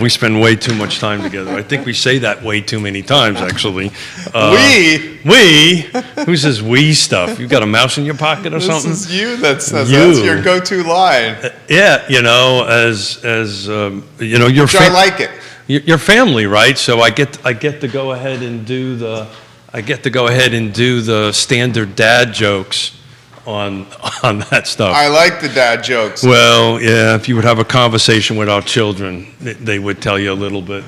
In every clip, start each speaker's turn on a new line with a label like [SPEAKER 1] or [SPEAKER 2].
[SPEAKER 1] We spend way too much time together. I think we say that way too many times, actually.
[SPEAKER 2] We?
[SPEAKER 1] Who says we stuff? You got a mouse in your pocket or something?
[SPEAKER 2] This is you that says that's your go-to line.
[SPEAKER 1] Yeah, as you know,
[SPEAKER 2] I like it.
[SPEAKER 1] Your family, right? So I get to go ahead and do the standard dad jokes on that stuff.
[SPEAKER 2] I like the dad jokes.
[SPEAKER 1] Well, yeah, if you would have a conversation with our children, they would tell you a little bit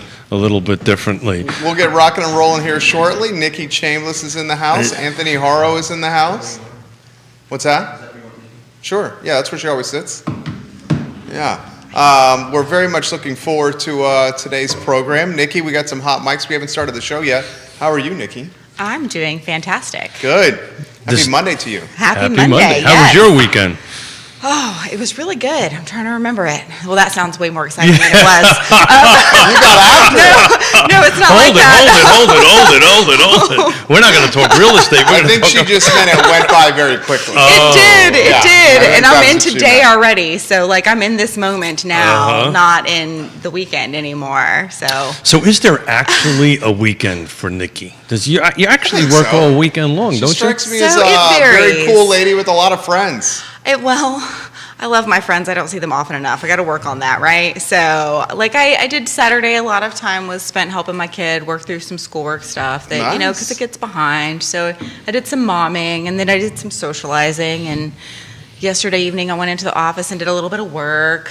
[SPEAKER 1] differently.
[SPEAKER 2] We'll get rocking and rolling here shortly. Nikki Chambliss is in the house. Anthony Haro is in the house. What's that? Sure. Yeah, that's where she always sits. Yeah. We're very much looking forward to today's program. Nikki, we got some hot mics. We haven't started the show yet. How are you, Nikki?
[SPEAKER 3] I'm doing fantastic.
[SPEAKER 2] Good. Happy Monday to you.
[SPEAKER 3] Happy Monday.
[SPEAKER 1] How was your weekend?
[SPEAKER 3] Oh, it was really good. I'm trying to remember it. Well, that sounds way more exciting than it was.
[SPEAKER 2] You got after it.
[SPEAKER 3] No, it's not like that.
[SPEAKER 1] Hold it. We're not going to talk real estate.
[SPEAKER 2] I think she just meant it went by very quickly.
[SPEAKER 3] It did. And I'm in today already. So, I'm in this moment now, not in the weekend anymore. So
[SPEAKER 1] is there actually a weekend for Nikki? You actually work all weekend long, don't you?
[SPEAKER 2] She strikes me as a very cool lady with a lot of friends.
[SPEAKER 3] I love my friends. I don't see them often enough. I got to work on that, right? So, I did Saturday. A lot of time was spent helping my kid work through some schoolwork stuff that,
[SPEAKER 2] Nice.
[SPEAKER 3] because it gets behind. So, I did some momming, and then I did some socializing. And yesterday evening, I went into the office and did a little bit of work,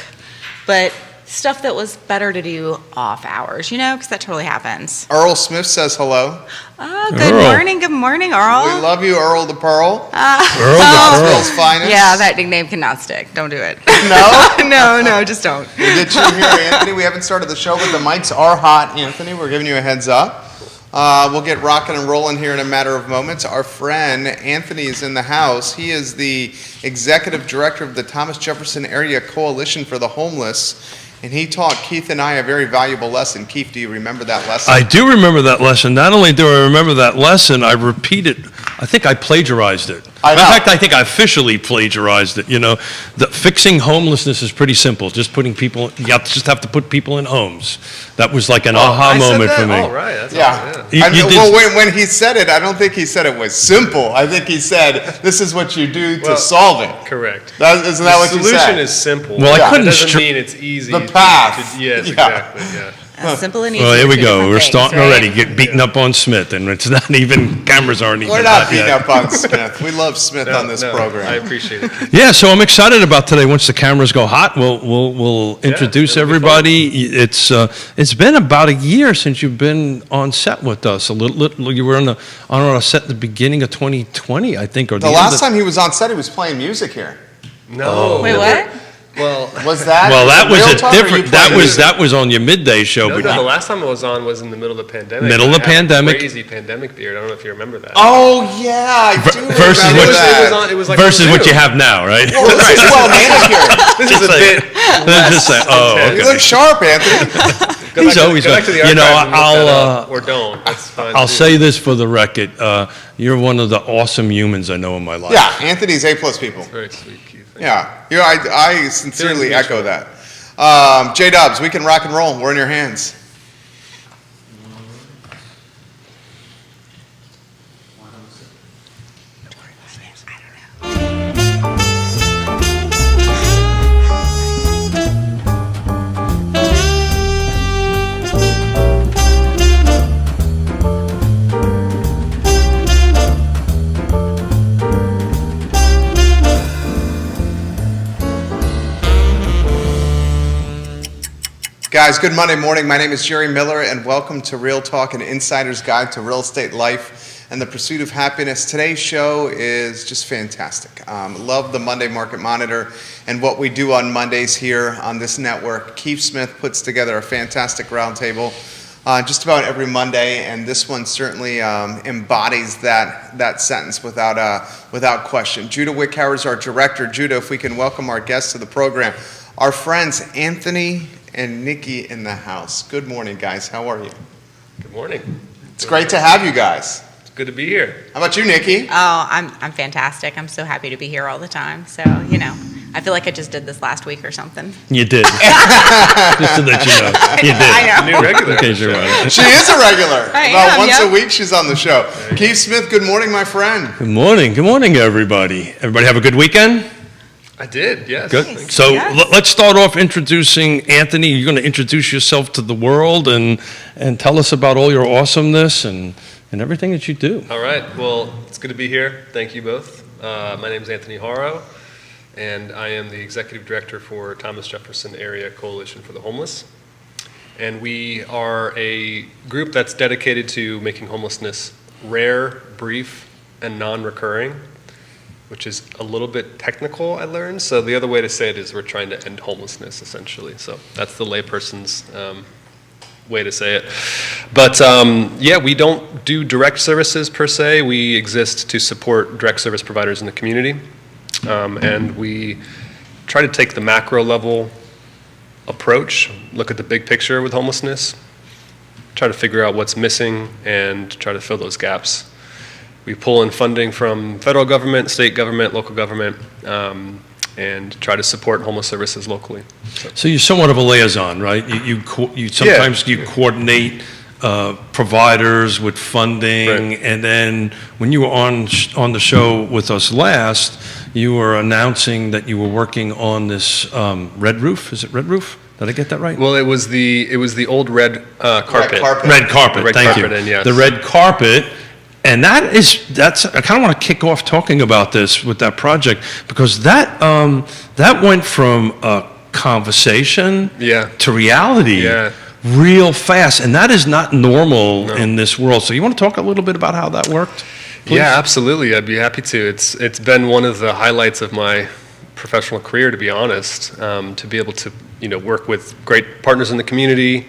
[SPEAKER 3] but stuff that was better to do off hours, because that totally happens.
[SPEAKER 2] Earl Smith says hello.
[SPEAKER 3] Oh, good morning, Earl.
[SPEAKER 2] We love you, Earl the Pearl.
[SPEAKER 1] Earl the
[SPEAKER 2] World's finest.
[SPEAKER 3] Yeah, that nickname cannot stick. Don't do it.
[SPEAKER 2] No?
[SPEAKER 3] No, just don't.
[SPEAKER 2] We get you here, Anthony. We haven't started the show, but the mics are hot, Anthony. We're giving you a heads up. We'll get rocking and rolling here in a matter of moments. Our friend Anthony is in the house. He is the executive director of the Thomas Jefferson Area Coalition for the Homeless. And he taught Keith and I a very valuable lesson. Keith, do you remember that lesson?
[SPEAKER 1] I do remember that lesson. Not only do I remember that lesson, I repeated. I think I plagiarized it. In fact, I think I officially plagiarized it. Fixing homelessness is pretty simple. You just have to put people in homes. That was like an aha moment for me.
[SPEAKER 4] Oh, right. That's
[SPEAKER 2] Well, when he said it, I don't think he said it was simple. I think he said, this is what you do to solve it.
[SPEAKER 4] Correct.
[SPEAKER 2] Isn't that what you said?
[SPEAKER 4] The solution is simple.
[SPEAKER 1] Well, I couldn't.
[SPEAKER 4] It doesn't mean it's easy.
[SPEAKER 2] The path.
[SPEAKER 4] Yes, exactly. Yeah.
[SPEAKER 3] Simple and easy.
[SPEAKER 1] Well, here we go. We're
[SPEAKER 3] things,
[SPEAKER 1] starting
[SPEAKER 3] right?
[SPEAKER 1] already. Get beaten up on Smith, and it's not even. Cameras aren't even.
[SPEAKER 2] We're not
[SPEAKER 1] hot
[SPEAKER 2] beating
[SPEAKER 1] yet.
[SPEAKER 2] up on Smith. We love Smith on this program.
[SPEAKER 4] I appreciate it.
[SPEAKER 1] Yeah, so I'm excited about today. Once the cameras go hot, we'll introduce everybody. It's been about a year since you've been on set with us. You were on a set at the beginning of 2020, I think, or
[SPEAKER 2] the last time he was on set, he was playing music here.
[SPEAKER 4] No.
[SPEAKER 3] Wait, what?
[SPEAKER 4] Well,
[SPEAKER 1] that was a different. That was on your midday show.
[SPEAKER 4] No, the last time I was on was in the middle of the pandemic.
[SPEAKER 1] Middle of the pandemic.
[SPEAKER 4] Crazy pandemic beard. I don't know if you remember that.
[SPEAKER 2] Oh yeah, I do
[SPEAKER 1] versus
[SPEAKER 2] remember
[SPEAKER 1] what,
[SPEAKER 2] that.
[SPEAKER 4] It was like
[SPEAKER 1] versus what you have now, right?
[SPEAKER 2] Well, this is well manicured.
[SPEAKER 4] This is a bit.
[SPEAKER 1] Okay.
[SPEAKER 2] You look sharp, Anthony.
[SPEAKER 1] He's always
[SPEAKER 4] go back to the archives and look
[SPEAKER 1] I'll
[SPEAKER 4] that up, or don't. That's fine.
[SPEAKER 1] I'll say this for the record. You're one of the awesome humans I know in my life.
[SPEAKER 2] Yeah, Anthony's A+ people.
[SPEAKER 4] That's very sweet, Keith.
[SPEAKER 2] Yeah, I sincerely echo that. J-Dubs, we can rock and roll. We're in your hands. Guys, good Monday morning. My name is Jerry Miller, and welcome to Real Talk, an insider's guide to real estate life and the pursuit of happiness. Today's show is just fantastic. Love the Monday Market Monitor and what we do on Mondays here on this network. Keith Smith puts together a fantastic roundtable just about every Monday, and this one certainly embodies that sentence without question. Judah Wickhauer is our director. Judah, if we can welcome our guests to the program. Our friends Anthony and Nikki in the house. Good morning, guys. How are you?
[SPEAKER 4] Good morning.
[SPEAKER 2] It's great to have you guys.
[SPEAKER 4] It's good to be here.
[SPEAKER 2] How about you, Nikki?
[SPEAKER 3] Oh, I'm fantastic. I'm so happy to be here all the time. So, I feel like I just did this last week or something.
[SPEAKER 1] You did. Just to let you know. You did.
[SPEAKER 3] I know.
[SPEAKER 4] New regular.
[SPEAKER 1] Okay, sure.
[SPEAKER 2] She is a regular.
[SPEAKER 3] I
[SPEAKER 2] About
[SPEAKER 3] am,
[SPEAKER 2] once
[SPEAKER 3] yep.
[SPEAKER 2] a week she's on the show. Keith Smith, good morning, my friend.
[SPEAKER 1] Good morning. Good morning, everybody. Everybody have a good weekend?
[SPEAKER 4] I did, yes.
[SPEAKER 1] Good.
[SPEAKER 3] Nice.
[SPEAKER 1] So
[SPEAKER 3] Yes.
[SPEAKER 1] let's start off introducing Anthony. You're going to introduce yourself to the world and tell us about all your awesomeness and everything that you do.
[SPEAKER 4] All right, well, it's good to be here. Thank you both. My name is Anthony Haro, and I am the Executive Director for Thomas Jefferson Area Coalition for the Homeless. And we are a group that's dedicated to making homelessness rare, brief, and non-recurring, which is a little bit technical, I learned. So the other way to say it is we're trying to end homelessness, essentially. So that's the layperson's way to say it. But yeah, we don't do direct services per se. We exist to support direct service providers in the community. And we try to take the macro level approach, look at the big picture with homelessness, try to figure out what's missing, and try to fill those gaps. We pull in funding from federal government, state government, local government, and try to support homeless services locally.
[SPEAKER 1] So you're somewhat of a liaison, right? You sometimes you coordinate providers with funding,
[SPEAKER 4] Right.
[SPEAKER 1] and then when you were on the show with us last, you were announcing that you were working on this Red Roof. Is it Red Roof? Did I get that right?
[SPEAKER 4] Well, it was the old red carpet.
[SPEAKER 2] carpet.
[SPEAKER 1] Red carpet.
[SPEAKER 4] Red
[SPEAKER 1] Thank
[SPEAKER 4] carpet,
[SPEAKER 1] you.
[SPEAKER 4] and yes.
[SPEAKER 1] The red carpet. And that's I kind of want to kick off talking about this with that project, because that went from a conversation
[SPEAKER 4] Yeah.
[SPEAKER 1] to reality
[SPEAKER 4] Yeah.
[SPEAKER 1] real fast, and that is not normal in this world. So you want to talk a little bit about how that worked? Please?
[SPEAKER 4] Yeah, absolutely. I'd be happy to. It's been one of the highlights of my professional career, to be honest, to be able to work with great partners in the community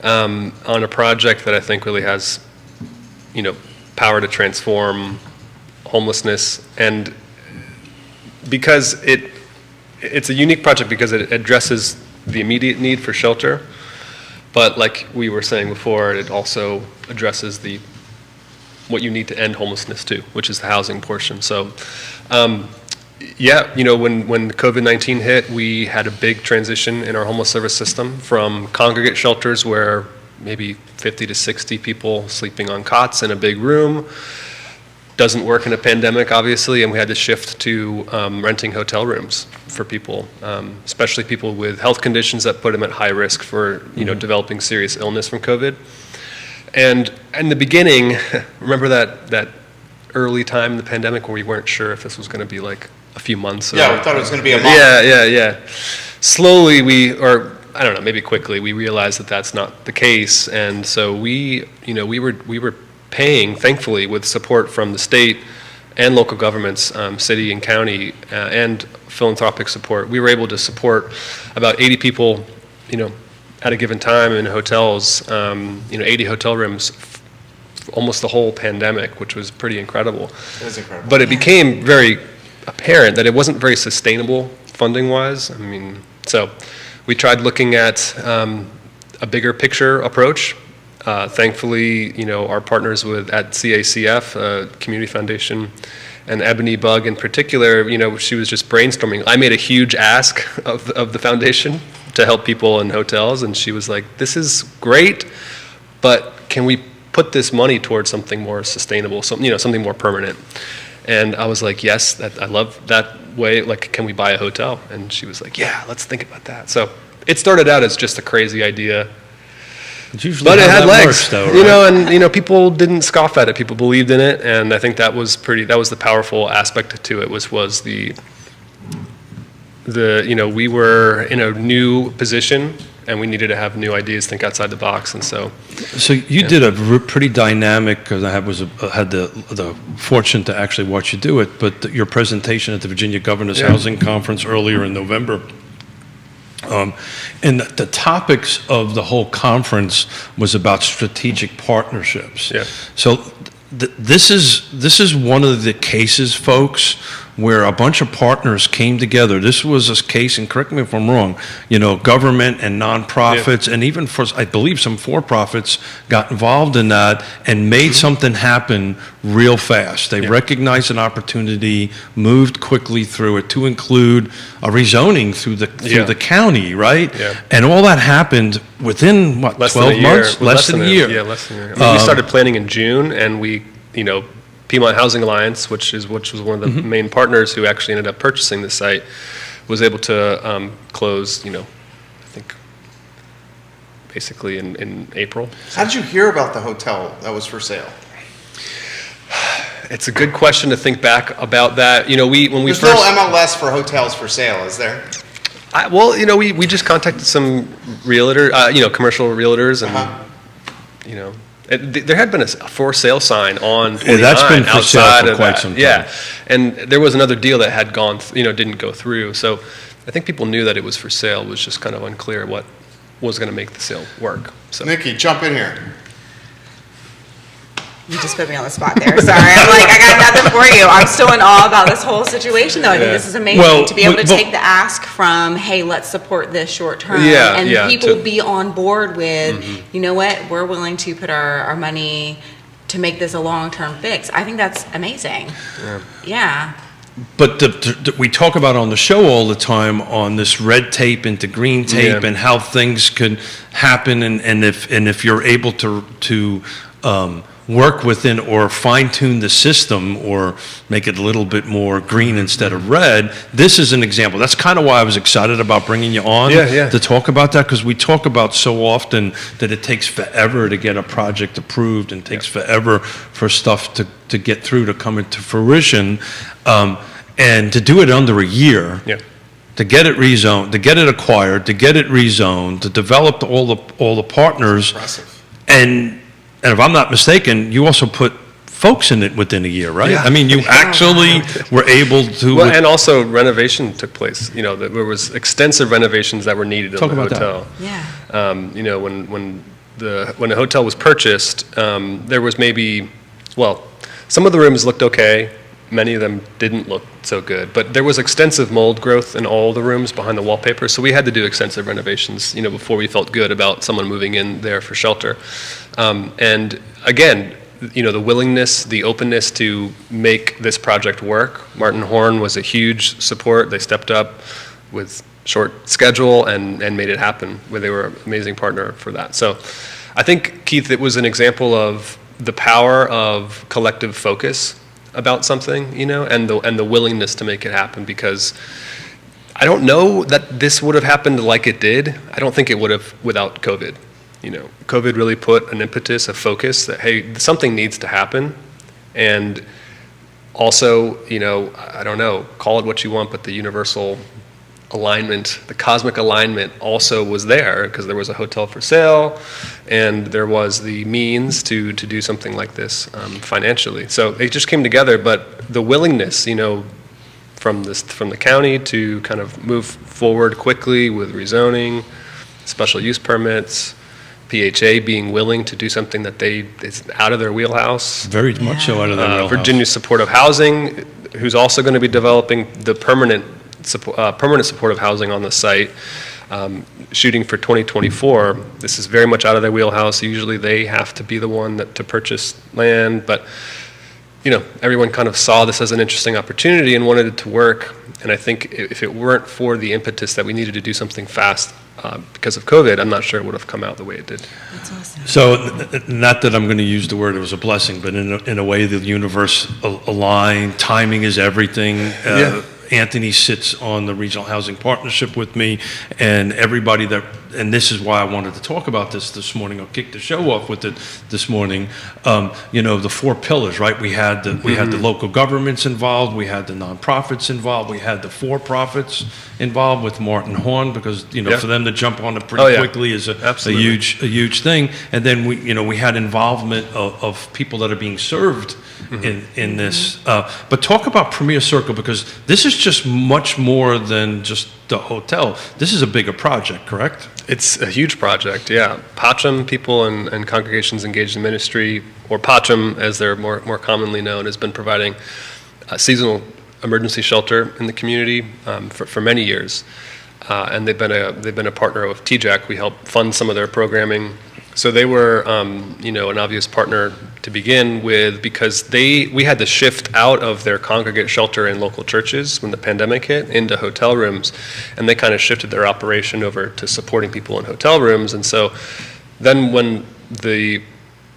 [SPEAKER 4] on a project that I think really has power to transform homelessness, and because it's a unique project because it addresses the immediate need for shelter, but like we were saying before, it also addresses what you need to end homelessness to, which is the housing portion. So yeah, when COVID-19 hit, we had a big transition in our homeless service system from congregate shelters where maybe 50 to 60 people sleeping on cots in a big room. Doesn't work in a pandemic, obviously, and we had to shift to renting hotel rooms for people, especially people with health conditions that put them at high risk for developing serious illness from COVID. And in the beginning, remember that early time in the pandemic where we weren't sure if this was going to be like a few months?
[SPEAKER 2] Yeah, we thought it was going to be a month.
[SPEAKER 4] Yeah. Slowly I don't know, maybe quickly, we realized that that's not the case, and so we were paying, thankfully, with support from the state and local governments, city and county, and philanthropic support. We were able to support about 80 people, at a given time in hotels, 80 hotel rooms, almost the whole pandemic, which was pretty incredible.
[SPEAKER 2] It is incredible.
[SPEAKER 4] But it became very apparent that it wasn't very sustainable funding-wise. I mean, so we tried looking at a bigger picture approach. Thankfully, our partners at CACF, Community Foundation, and Ebony Bug in particular, she was just brainstorming. I made a huge ask of the foundation to help people in hotels, and she was like, "This is great, but can we put this money towards something more sustainable, something more permanent?" And I was like, "Yes, I love that way. Like, can we buy a hotel?" And she was like, "Yeah, let's think about that." So it started out as just a crazy idea, but it had legs,
[SPEAKER 1] works, though, right?
[SPEAKER 4] and people didn't scoff at it. People believed in it, and I think that was the powerful aspect to it was the we were in a new position, and we needed to have new ideas, think outside the box, and so.
[SPEAKER 1] So you did a pretty dynamic, because I had the fortune to actually watch you do it, but your presentation at the Virginia Governor's Housing Conference earlier in November, and the topics of the whole conference was about strategic partnerships.
[SPEAKER 4] Yeah.
[SPEAKER 1] So this is one of the cases, folks, where a bunch of partners came together. This was a case, and correct me if I'm wrong, government and nonprofits, and even I believe some for-profits got involved in that and made something happen real fast. They recognized an opportunity, moved quickly through it to include a rezoning through the county, right?
[SPEAKER 4] Yeah.
[SPEAKER 1] And all that happened within, what,
[SPEAKER 4] Less
[SPEAKER 1] 12
[SPEAKER 4] than a year.
[SPEAKER 1] months? Less than a year.
[SPEAKER 4] Yeah, less than a year. I mean, we started planning in June, and we, Piedmont Housing Alliance, which was one of the main partners who actually ended up purchasing the site, was able to close, I think, basically in April.
[SPEAKER 2] How did you hear about the hotel that was for sale?
[SPEAKER 4] It's a good question to think back about that. When we
[SPEAKER 2] There's
[SPEAKER 4] first
[SPEAKER 2] no MLS for hotels for sale, is there?
[SPEAKER 4] we just contacted some realtor, commercial realtors, and there had been a for sale sign on 29
[SPEAKER 1] that's been for sale
[SPEAKER 4] outside
[SPEAKER 1] for
[SPEAKER 4] of
[SPEAKER 1] quite
[SPEAKER 4] that.
[SPEAKER 1] some time.
[SPEAKER 4] Yeah, and there was another deal that had gone, didn't go through. So I think people knew that it was for sale. It was just kind of unclear what was going to make the sale work. So
[SPEAKER 2] Nikki, jump in here.
[SPEAKER 3] You just put me on the spot there. Sorry. I'm like, I got nothing for you. I'm still in awe about this whole situation, though. I think this is amazing to be able to take the ask from, hey, let's support this short term, and people be on board with, you know what, we're willing to put our money to make this a long-term fix. I think that's amazing. Yeah.
[SPEAKER 1] But we talk about on the show all the time on this red tape into green tape and how things could happen, and if you're able to work within or fine-tune the system or make it a little bit more green instead of red. This is an example. That's kind of why I was excited about bringing you on to talk about that, because we talk about so often that it takes forever to get a project approved and takes forever for stuff to get through, to come into fruition, and to do it under a year. To get it rezoned, to get it acquired, to get it rezoned, to develop all the partners.
[SPEAKER 2] Impressive.
[SPEAKER 1] And if I'm not mistaken, you also put folks in it within a year, right?
[SPEAKER 4] Yeah.
[SPEAKER 1] I mean, you actually were able to.
[SPEAKER 4] Well, and also renovation took place. There was extensive renovations that were needed in the hotel.
[SPEAKER 3] Yeah.
[SPEAKER 4] When the hotel was purchased, there was some of the rooms looked okay. Many of them didn't look so good, but there was extensive mold growth in all the rooms behind the wallpaper, so we had to do extensive renovations, before we felt good about someone moving in there for shelter. And again, the willingness, the openness to make this project work. Martin Horn was a huge support. They stepped up with short schedule and made it happen, where they were an amazing partner for that. So I think, Keith, it was an example of the power of collective focus about something, and the willingness to make it happen, because I don't know that this would have happened like it did. I don't think it would have without COVID. COVID really put an impetus, a focus that, hey, something needs to happen. And also, I don't know, call it what you want, but the universal alignment, the cosmic alignment also was there, because there was a hotel for sale and there was the means to do something like this financially. So they just came together, but the willingness, from the county to kind of move forward quickly with rezoning, special use permits, PHA being willing to do something that is out of their wheelhouse.
[SPEAKER 1] Very much so out of their wheelhouse.
[SPEAKER 4] Virginia Supportive Housing, who's also going to be developing the permanent supportive housing on the site, shooting for 2024. This is very much out of their wheelhouse. Usually they have to be the one to purchase land, but everyone kind of saw this as an interesting opportunity and wanted it to work. And I think if it weren't for the impetus that we needed to do something fast because of COVID, I'm not sure it would have come out the way it did.
[SPEAKER 3] That's awesome.
[SPEAKER 1] So, not that I'm going to use the word it was a blessing, but in a way the universe aligned. Timing is everything. Anthony sits on the Regional Housing Partnership with me, and everybody and this is why I wanted to talk about this morning. I'll kick the show off with it this morning. The four pillars, right? We had the local governments involved, we had the nonprofits involved, we had the for-profits involved with Martin Horn, because for them to jump on it pretty quickly is a huge thing. And then we had involvement of people that are being served in this. But talk about Premier Circle, because this is just much more than just the hotel. This is a bigger project, correct?
[SPEAKER 4] It's a huge project, yeah. Pacham people and congregations engaged in ministry, or Pacham as they're more commonly known, has been providing seasonal emergency shelter in the community for many years, and they've been a partner of TJAC. We help fund some of their programming. So they were, an obvious partner to begin with because we had to shift out of their congregate shelter in local churches when the pandemic hit into hotel rooms, and they kind of shifted their operation over to supporting people in hotel rooms. And so then when the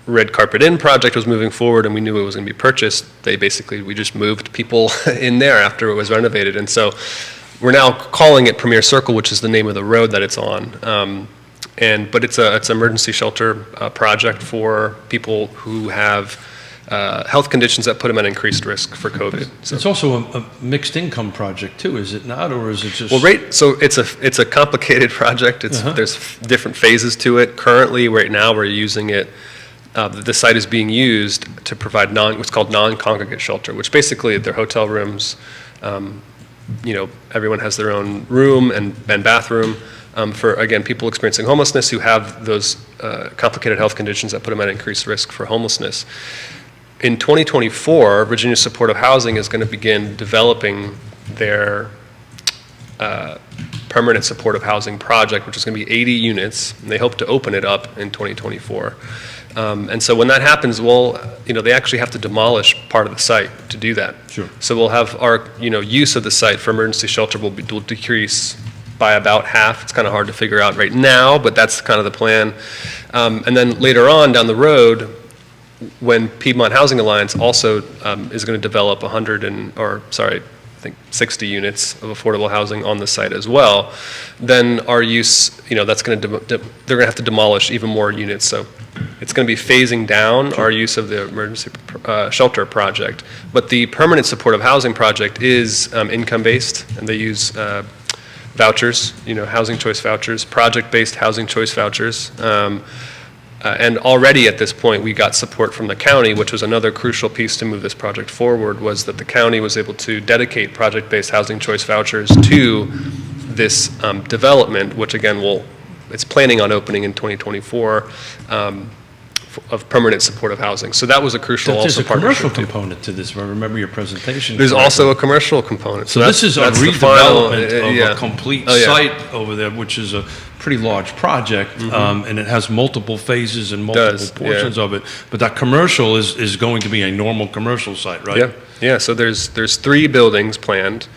[SPEAKER 4] Red Carpet Inn project was moving forward and we knew it was going to be purchased, we just moved people in there after it was renovated. And so we're now calling it Premier Circle, which is the name of the road that it's on. But it's an emergency shelter project for people who have health conditions that put them at increased risk for COVID. So.
[SPEAKER 1] It's also a mixed income project too, is it not, or is it just?
[SPEAKER 4] Well, so it's a complicated project. There's different phases to it. Currently, right now, we're using it. The site is being used to provide what's called non-congregate shelter, which basically they're hotel rooms. Everyone has their own room and bathroom. For, again, people experiencing homelessness who have those complicated health conditions that put them at increased risk for homelessness. In 2024, Virginia Supportive Housing is going to begin developing their permanent supportive housing project, which is going to be 80 units, and they hope to open it up in 2024. And so when that happens, they actually have to demolish part of the site to do that.
[SPEAKER 1] Sure. So
[SPEAKER 4] we'll have our, use of the site for emergency shelter will decrease by about half. It's kind of hard to figure out right now, but that's kind of the plan. And then later on down the road, when Piedmont Housing Alliance also is going to develop 60 units of affordable housing on the site as well, then our use, that's going to they're going to have to demolish even more units. So it's going to be phasing down our use of the emergency shelter project. But the permanent supportive housing project is income-based, and they use vouchers, housing choice vouchers, project-based housing choice vouchers. And already at this point, we got support from the county, which was another crucial piece to move this project forward, was that the county was able to dedicate project-based housing choice vouchers to this development, which again it's planning on opening in 2024, of permanent supportive housing. So that was a crucial
[SPEAKER 1] There's
[SPEAKER 4] also
[SPEAKER 1] a commercial
[SPEAKER 4] partnership
[SPEAKER 1] component to this, if I remember your presentation.
[SPEAKER 4] There's also a commercial component.
[SPEAKER 1] So this is a redevelopment of a complete site over there, which is a pretty large project, and it has multiple phases and multiple portions of it. But that commercial is going to be a normal commercial site, right?
[SPEAKER 4] Yeah. So there's 3 buildings planned.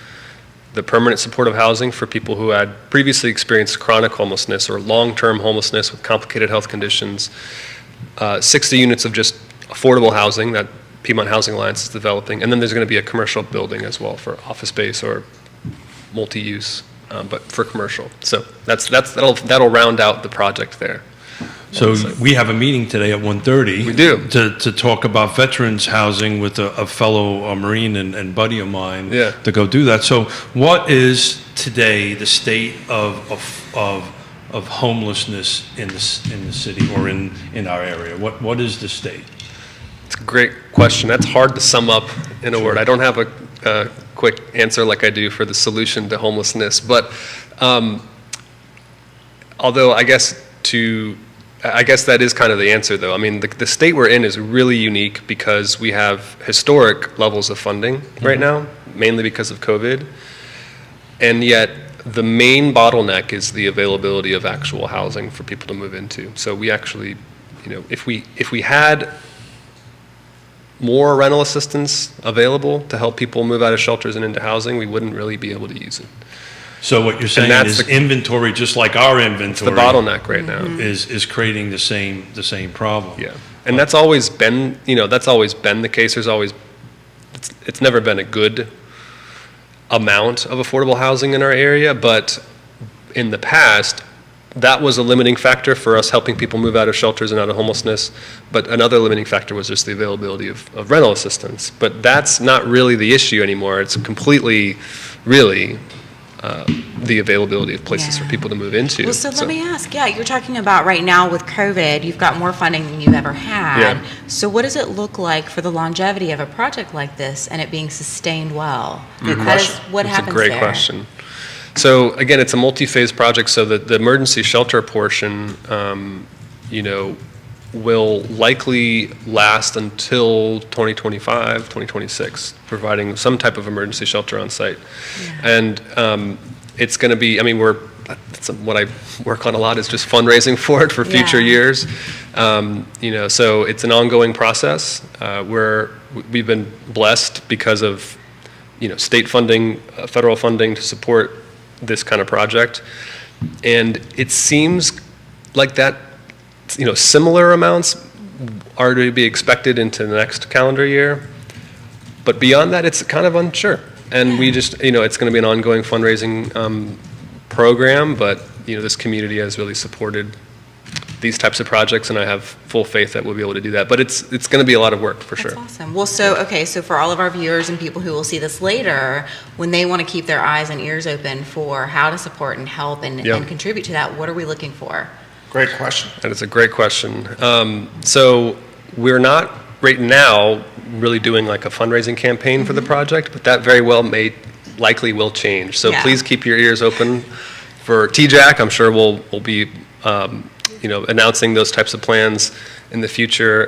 [SPEAKER 4] The permanent supportive housing for people who had previously experienced chronic homelessness or long-term homelessness with complicated health conditions. 60 units of just affordable housing that Piedmont Housing Alliance is developing, and then there's going to be a commercial building as well for office space or multi-use, but for commercial. So that'll round out the project there.
[SPEAKER 1] So we have a meeting today at 1:30.
[SPEAKER 4] We do.
[SPEAKER 1] To talk about veterans housing with a fellow Marine and buddy of mine to go do that. So what is today the state of homelessness in the city or in our area? What is the state?
[SPEAKER 4] It's a great question. That's hard to sum up in a word. I don't have a quick answer like I do for the solution to homelessness, but although I guess that is kind of the answer, though. I mean, the state we're in is really unique because we have historic levels of funding right now, mainly because of COVID, and yet the main bottleneck is the availability of actual housing for people to move into. So we actually, if we had more rental assistance available to help people move out of shelters and into housing, we wouldn't really be able to use it.
[SPEAKER 1] So what you're saying is inventory, just like our inventory,
[SPEAKER 4] the bottleneck right now
[SPEAKER 1] is creating the same problem.
[SPEAKER 4] Yeah, and that's always been the case. It's never been a good amount of affordable housing in our area, but in the past, that was a limiting factor for us helping people move out of shelters and out of homelessness. But another limiting factor was just the availability of rental assistance. But that's not really the issue anymore. It's completely, really, the availability of places for people to move into.
[SPEAKER 3] Well, so let me ask, you're talking about right now with COVID, you've got more funding than you've ever had.
[SPEAKER 4] Yeah.
[SPEAKER 3] So what does it look like for the longevity of a project like this and it being sustained well?
[SPEAKER 4] Good question.
[SPEAKER 3] What happens
[SPEAKER 4] That's a great question. So again, it's a multi-phase project, so the emergency shelter portion, will likely last until 2025, 2026, providing some type of emergency shelter on site.
[SPEAKER 3] Yeah.
[SPEAKER 4] And it's going to be, I mean, what I work on a lot is just fundraising for it for future years. So it's an ongoing process. We've been blessed because of, state funding, federal funding to support this kind of project. And it seems like that, similar amounts are to be expected into the next calendar year. But beyond that, it's kind of unsure. And we just, it's going to be an ongoing fundraising program, but, this community has really supported these types of projects, and I have full faith that we'll be able to do that. But it's going to be a lot of work for sure.
[SPEAKER 3] That's awesome. Well, so for all of our viewers and people who will see this later, when they want to keep their eyes and ears open for how to support and help and contribute to that, what are we looking for?
[SPEAKER 2] Great question.
[SPEAKER 4] That is a great question. So we're not right now really doing like a fundraising campaign for the project, but that very well likely will change. So please keep your ears open for TJAC. I'm sure we'll be announcing those types of plans in the future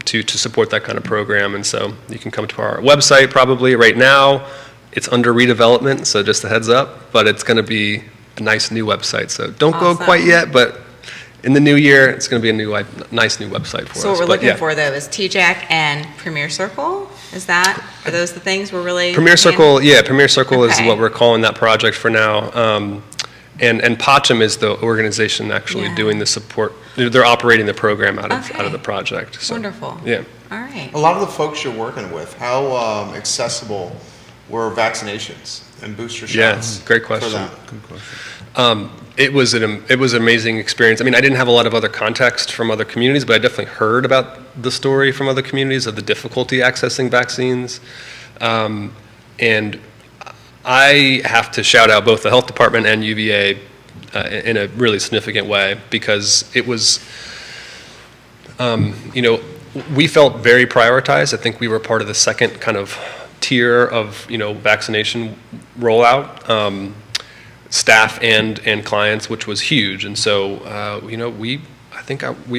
[SPEAKER 4] to support that kind of program. And so you can come to our website probably. Right now, it's under redevelopment, so just a heads up. But it's going to be a nice new website. So don't go quite yet, but in the new year, it's going to be a nice new website for us.
[SPEAKER 3] So what we're looking for, though, is TJAC and Premier Circle? Are those the things we're really...
[SPEAKER 4] Premier Circle, Premier Circle is what we're calling that project for now. And POCHM is the organization actually doing the support. They're operating the program out of the project. So,
[SPEAKER 3] wonderful.
[SPEAKER 4] Yeah.
[SPEAKER 3] All right.
[SPEAKER 2] A lot of the folks you're working with, how accessible were vaccinations and booster shots?
[SPEAKER 4] Yes, great question.
[SPEAKER 2] For them?
[SPEAKER 1] Good question.
[SPEAKER 4] It was an amazing experience. I mean, I didn't have a lot of other context from other communities, but I definitely heard about the story from other communities of the difficulty accessing vaccines. And I have to shout out both the health department and UVA in a really significant way, because it was, we felt very prioritized. I think we were part of the second kind of tier of, vaccination rollout, staff and clients, which was huge. And so, we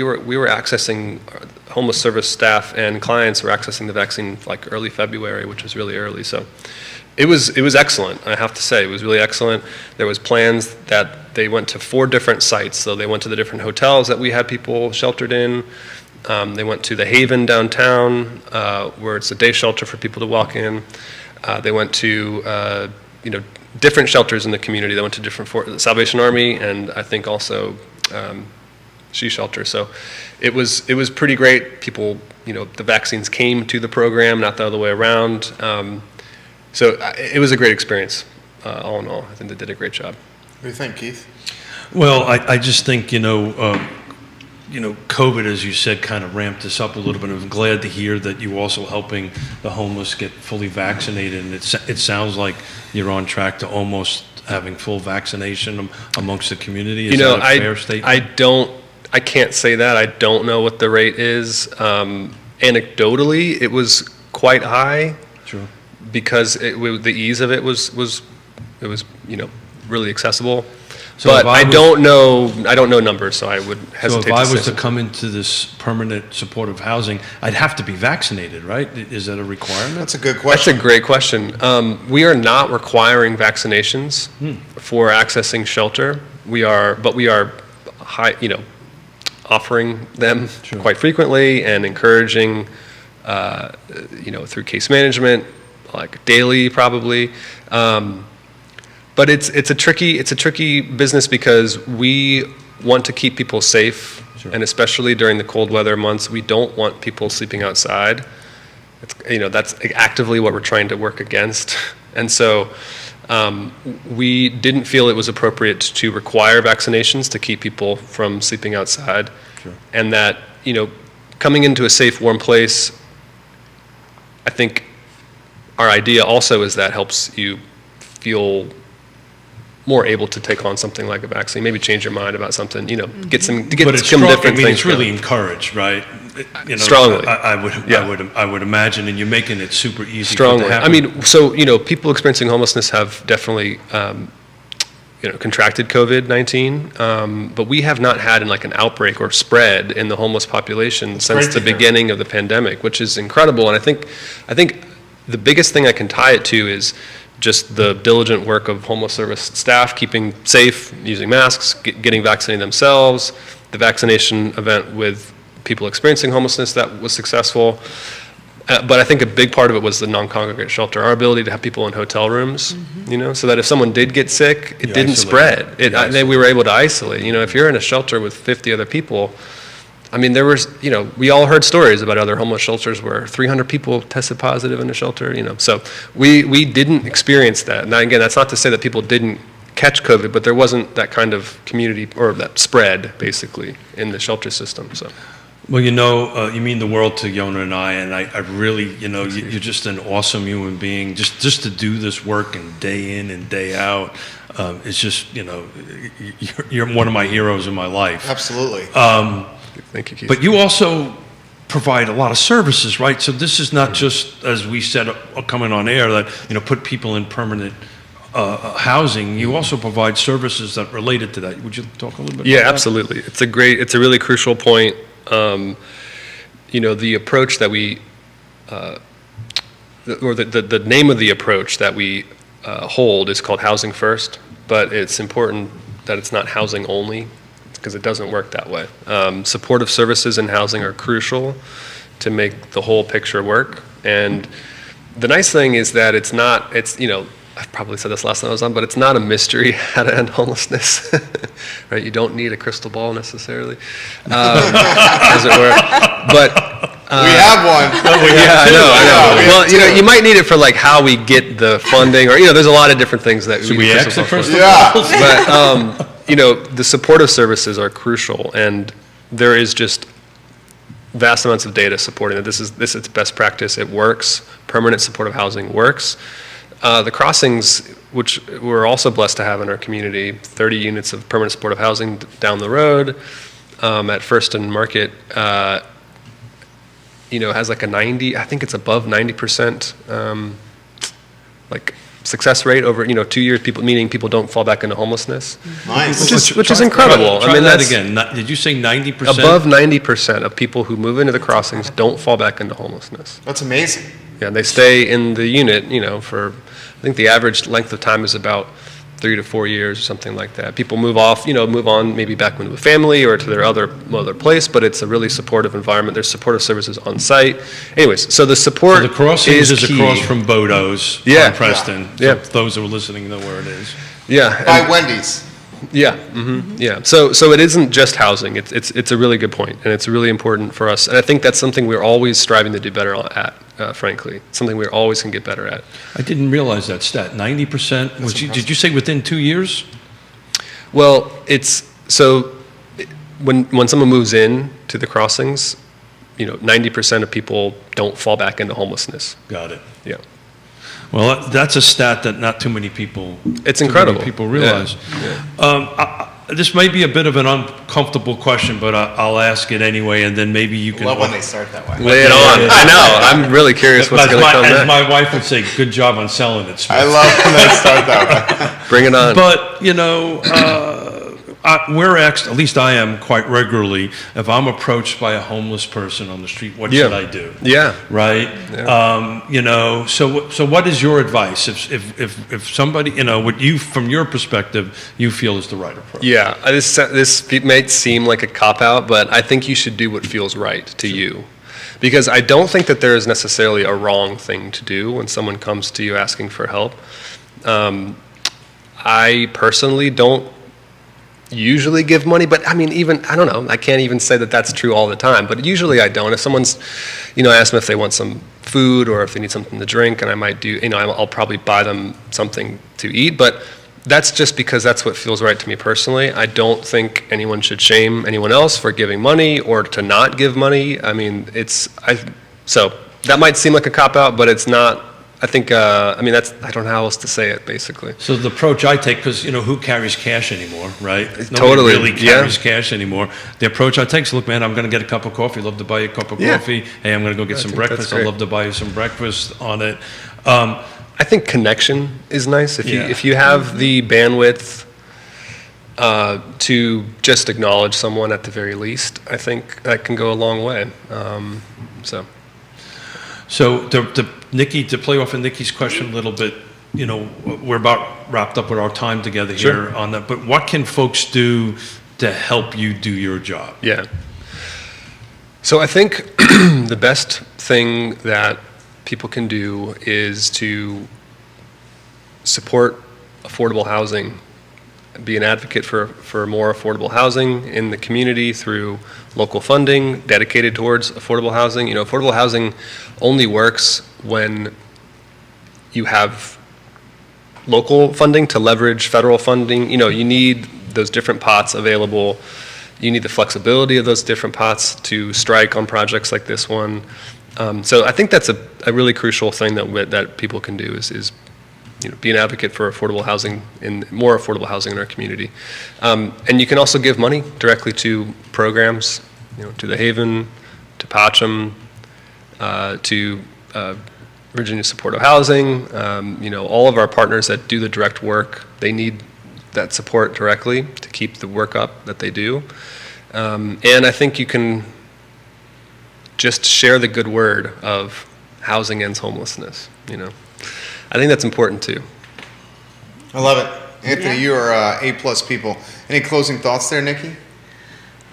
[SPEAKER 4] were accessing homeless service staff and clients were accessing the vaccine like early February, which was really early. So it was excellent. I have to say, it was really excellent. There was plans that they went to 4 different sites. So they went to the different hotels that we had people sheltered in. They went to the Haven downtown, where it's a day shelter for people to walk in. They went to, different shelters in the community. They went to different Salvation Army, and I think also She Shelter. So it was pretty great. People, the vaccines came to the program, not the other way around. So it was a great experience, all in all. I think they did a great job.
[SPEAKER 2] What do you think, Keith?
[SPEAKER 1] Well, I just think, COVID, as you said, kind of ramped this up a little bit. I'm glad to hear that you're also helping the homeless get fully vaccinated. And it sounds like you're on track to almost having full vaccination amongst the community. Is that a fair statement?
[SPEAKER 4] I can't say that. I don't know what the rate is. Anecdotally, it was quite high.
[SPEAKER 1] Sure.
[SPEAKER 4] Because the ease of it was really accessible.
[SPEAKER 1] So
[SPEAKER 4] but I don't know numbers, so I would hesitate.
[SPEAKER 1] So if I was to come into this permanent supportive housing, I'd have to be vaccinated, right? Is that a requirement?
[SPEAKER 2] That's a good question.
[SPEAKER 4] That's a great question. We are not requiring vaccinations for accessing shelter. We are offering them quite frequently and encouraging, through case management, like daily probably. But it's a tricky business because we want to keep people safe, and especially during the cold weather months, we don't want people sleeping outside. That's actively what we're trying to work against. And so we didn't feel it was appropriate to require vaccinations to keep people from sleeping outside. Sure. And that, coming into a safe, warm place, I think our idea also is that helps you feel more able to take on something like a vaccine, maybe change your mind about something, get some different things.
[SPEAKER 1] It's really encouraged, right?
[SPEAKER 4] Strongly.
[SPEAKER 1] I would imagine, and you're making it super easy.
[SPEAKER 4] Strongly. I mean, so people experiencing homelessness have definitely contracted COVID-19, but we have not had like an outbreak or spread in the homeless population since the beginning of the pandemic, which is incredible. And I think the biggest thing I can tie it to is just the diligent work of homeless service staff, keeping safe, using masks, getting vaccinated themselves, the vaccination event with people experiencing homelessness that was successful. But I think a big part of it was the non-congregate shelter, our ability to have people in hotel rooms, so that if someone did get sick, it didn't spread. We were able to isolate. If you're in a shelter with 50 other people, I mean, there was, we all heard stories about other homeless shelters where 300 people tested positive in a shelter, so we didn't experience that. Now, again, that's not to say that people didn't catch COVID, but there wasn't that kind of community or that spread, basically, in the shelter system, so.
[SPEAKER 1] Well, you mean the world to Yona and I really, you're just an awesome human being. Just to do this work and day in and day out, it's just, you're one of my heroes in my life.
[SPEAKER 2] Absolutely.
[SPEAKER 4] Thank you, Keith.
[SPEAKER 1] But you also provide a lot of services, right? So this is not just, as we said, coming on air, that, put people in permanent housing. You also provide services that related to that. Would you talk a little bit about that?
[SPEAKER 4] Yeah, absolutely. It's a really crucial point. The approach that we, or the name of the approach that we hold is called Housing First, but it's important that it's not housing only, because it doesn't work that way. Supportive services and housing are crucial to make the whole picture work. And the nice thing is that I've probably said this last time I was on, but it's not a mystery how to end homelessness, right? You don't need a crystal ball necessarily, as it were. But
[SPEAKER 2] we have one.
[SPEAKER 4] Yeah, I know. Well, you might need it for like how we get the funding, or there's a lot of different things that
[SPEAKER 1] we exit first.
[SPEAKER 2] Yeah.
[SPEAKER 4] But the supportive services are crucial, and there is just vast amounts of data supporting that. This is best practice. It works. Permanent supportive housing works. The crossings, which we're also blessed to have in our community, 30 units of permanent supportive housing down the road at First and Market, has like a 90, I think it's above 90% like success rate over 2 years. Meaning people don't fall back into homelessness.
[SPEAKER 2] Nice,
[SPEAKER 4] which is incredible.
[SPEAKER 1] Try that again. Did you say 90%?
[SPEAKER 4] Above 90% of people who move into the crossings don't fall back into homelessness.
[SPEAKER 2] That's amazing.
[SPEAKER 4] Yeah, they stay in the unit, for, I think the average length of time is about 3 to 4 years or something like that. People move on maybe back into a family or to their other place, but it's a really supportive environment. There's supportive services on site. Anyways, so the support
[SPEAKER 1] the crossings is
[SPEAKER 4] key.
[SPEAKER 1] across from Bodo's on Preston.
[SPEAKER 4] Yeah.
[SPEAKER 1] So those who are listening know where it is.
[SPEAKER 4] Yeah.
[SPEAKER 2] By Wendy's.
[SPEAKER 4] Yeah, yeah. So it isn't just housing. It's a really good point, and it's really important for us. And I think that's something we're always striving to do better at. Frankly, something we always can get better at.
[SPEAKER 1] I didn't realize that stat. 90%. Did you say within 2 years?
[SPEAKER 4] Well, when someone moves in to the crossings, 90% of people don't fall back into homelessness.
[SPEAKER 1] Got it.
[SPEAKER 4] Yeah.
[SPEAKER 1] Well, that's a stat that not too many people.
[SPEAKER 4] It's incredible.
[SPEAKER 1] People realize.
[SPEAKER 4] Yeah.
[SPEAKER 1] This may be a bit of an uncomfortable question, but I'll ask it anyway, and then maybe you can.
[SPEAKER 2] Love when they start that way.
[SPEAKER 4] Lay it on. I know. I'm really curious what's going to come next.
[SPEAKER 1] As my wife would say, "Good job on selling it, Smith."
[SPEAKER 2] I love when they start that way.
[SPEAKER 4] Bring it on.
[SPEAKER 1] But we're asked, at least I am quite regularly, if I'm approached by a homeless person on the street, what should I do?
[SPEAKER 4] Yeah.
[SPEAKER 1] Right?
[SPEAKER 4] Yeah.
[SPEAKER 1] So what is your advice if somebody, what you, from your perspective, you feel is the right approach?
[SPEAKER 4] Yeah. This may seem like a cop-out, but I think you should do what feels right to you. Because I don't think that there is necessarily a wrong thing to do when someone comes to you asking for help. I personally don't usually give money, but I mean, I don't know, I can't even say that that's true all the time, but usually I don't. If someone's, I ask them if they want some food or if they need something to drink, and I might do, I'll probably buy them something to eat, but that's just because that's what feels right to me personally. I don't think anyone should shame anyone else for giving money or to not give money. I mean, so that might seem like a cop-out, but it's not. I think, I don't know how else to say it, basically.
[SPEAKER 1] So the approach I take, because, who carries cash anymore, right?
[SPEAKER 4] Totally.
[SPEAKER 1] Nobody really carries cash anymore. The approach I take is, look, man, I'm going to get a cup of coffee. I'd love to buy you a cup of coffee. Hey, I'm going to go get some breakfast. I'd love to buy you some breakfast on it.
[SPEAKER 4] I think connection is nice. If you have the bandwidth to just acknowledge someone at the very least, I think that can go a long way.
[SPEAKER 1] So Nikki, to play off of Nikki's question a little bit, we're about wrapped up with our time together here on that, but what can folks do to help you do your job?
[SPEAKER 4] Yeah. So I think the best thing that people can do is to support affordable housing, be an advocate for more affordable housing in the community through local funding dedicated towards affordable housing. Affordable housing only works when you have local funding to leverage federal funding. You need those different pots available. You need the flexibility of those different pots to strike on projects like this one. So I think that's a really crucial thing that people can do is be an advocate for affordable housing and more affordable housing in our community. And you can also give money directly to programs, to the Haven, to Patcham, to Virginia Supportive Housing. All of our partners that do the direct work, they need that support directly to keep the work up that they do. And I think you can just share the good word of housing ends homelessness. I think that's important too.
[SPEAKER 2] I love it. Anthony, you are A+ people. Any closing thoughts there, Nikki?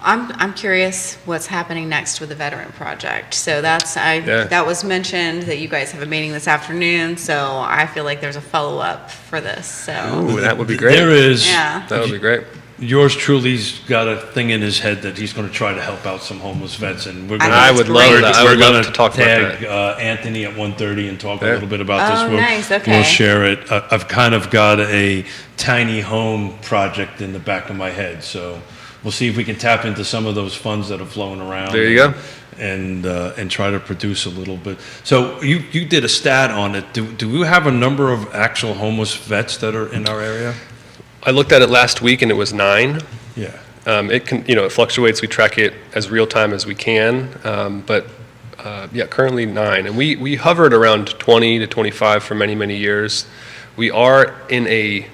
[SPEAKER 3] I'm curious what's happening next with the veteran project. So that was mentioned that you guys have a meeting this afternoon. So I feel like there's a follow-up for this. So
[SPEAKER 4] that would be great.
[SPEAKER 1] There is.
[SPEAKER 3] Yeah.
[SPEAKER 4] That would be great.
[SPEAKER 1] Yours truly's got a thing in his head that he's going to try to help out some homeless vets, and we're going
[SPEAKER 4] I would love that. I would love to talk about
[SPEAKER 1] that. Anthony at 1:30 and talk a little bit about this.
[SPEAKER 3] Nice. Okay.
[SPEAKER 1] We'll share it. I've kind of got a tiny home project in the back of my head, so we'll see if we can tap into some of those funds that are flowing around.
[SPEAKER 4] There you go.
[SPEAKER 1] And try to produce a little bit. So you did a stat on it. Do we have a number of actual homeless vets that are in our area?
[SPEAKER 4] I looked at it last week and it was 9.
[SPEAKER 1] Yeah.
[SPEAKER 4] It fluctuates. We track it as real time as we can, but currently 9. And we hovered around 20 to 25 for many, many years. We are in a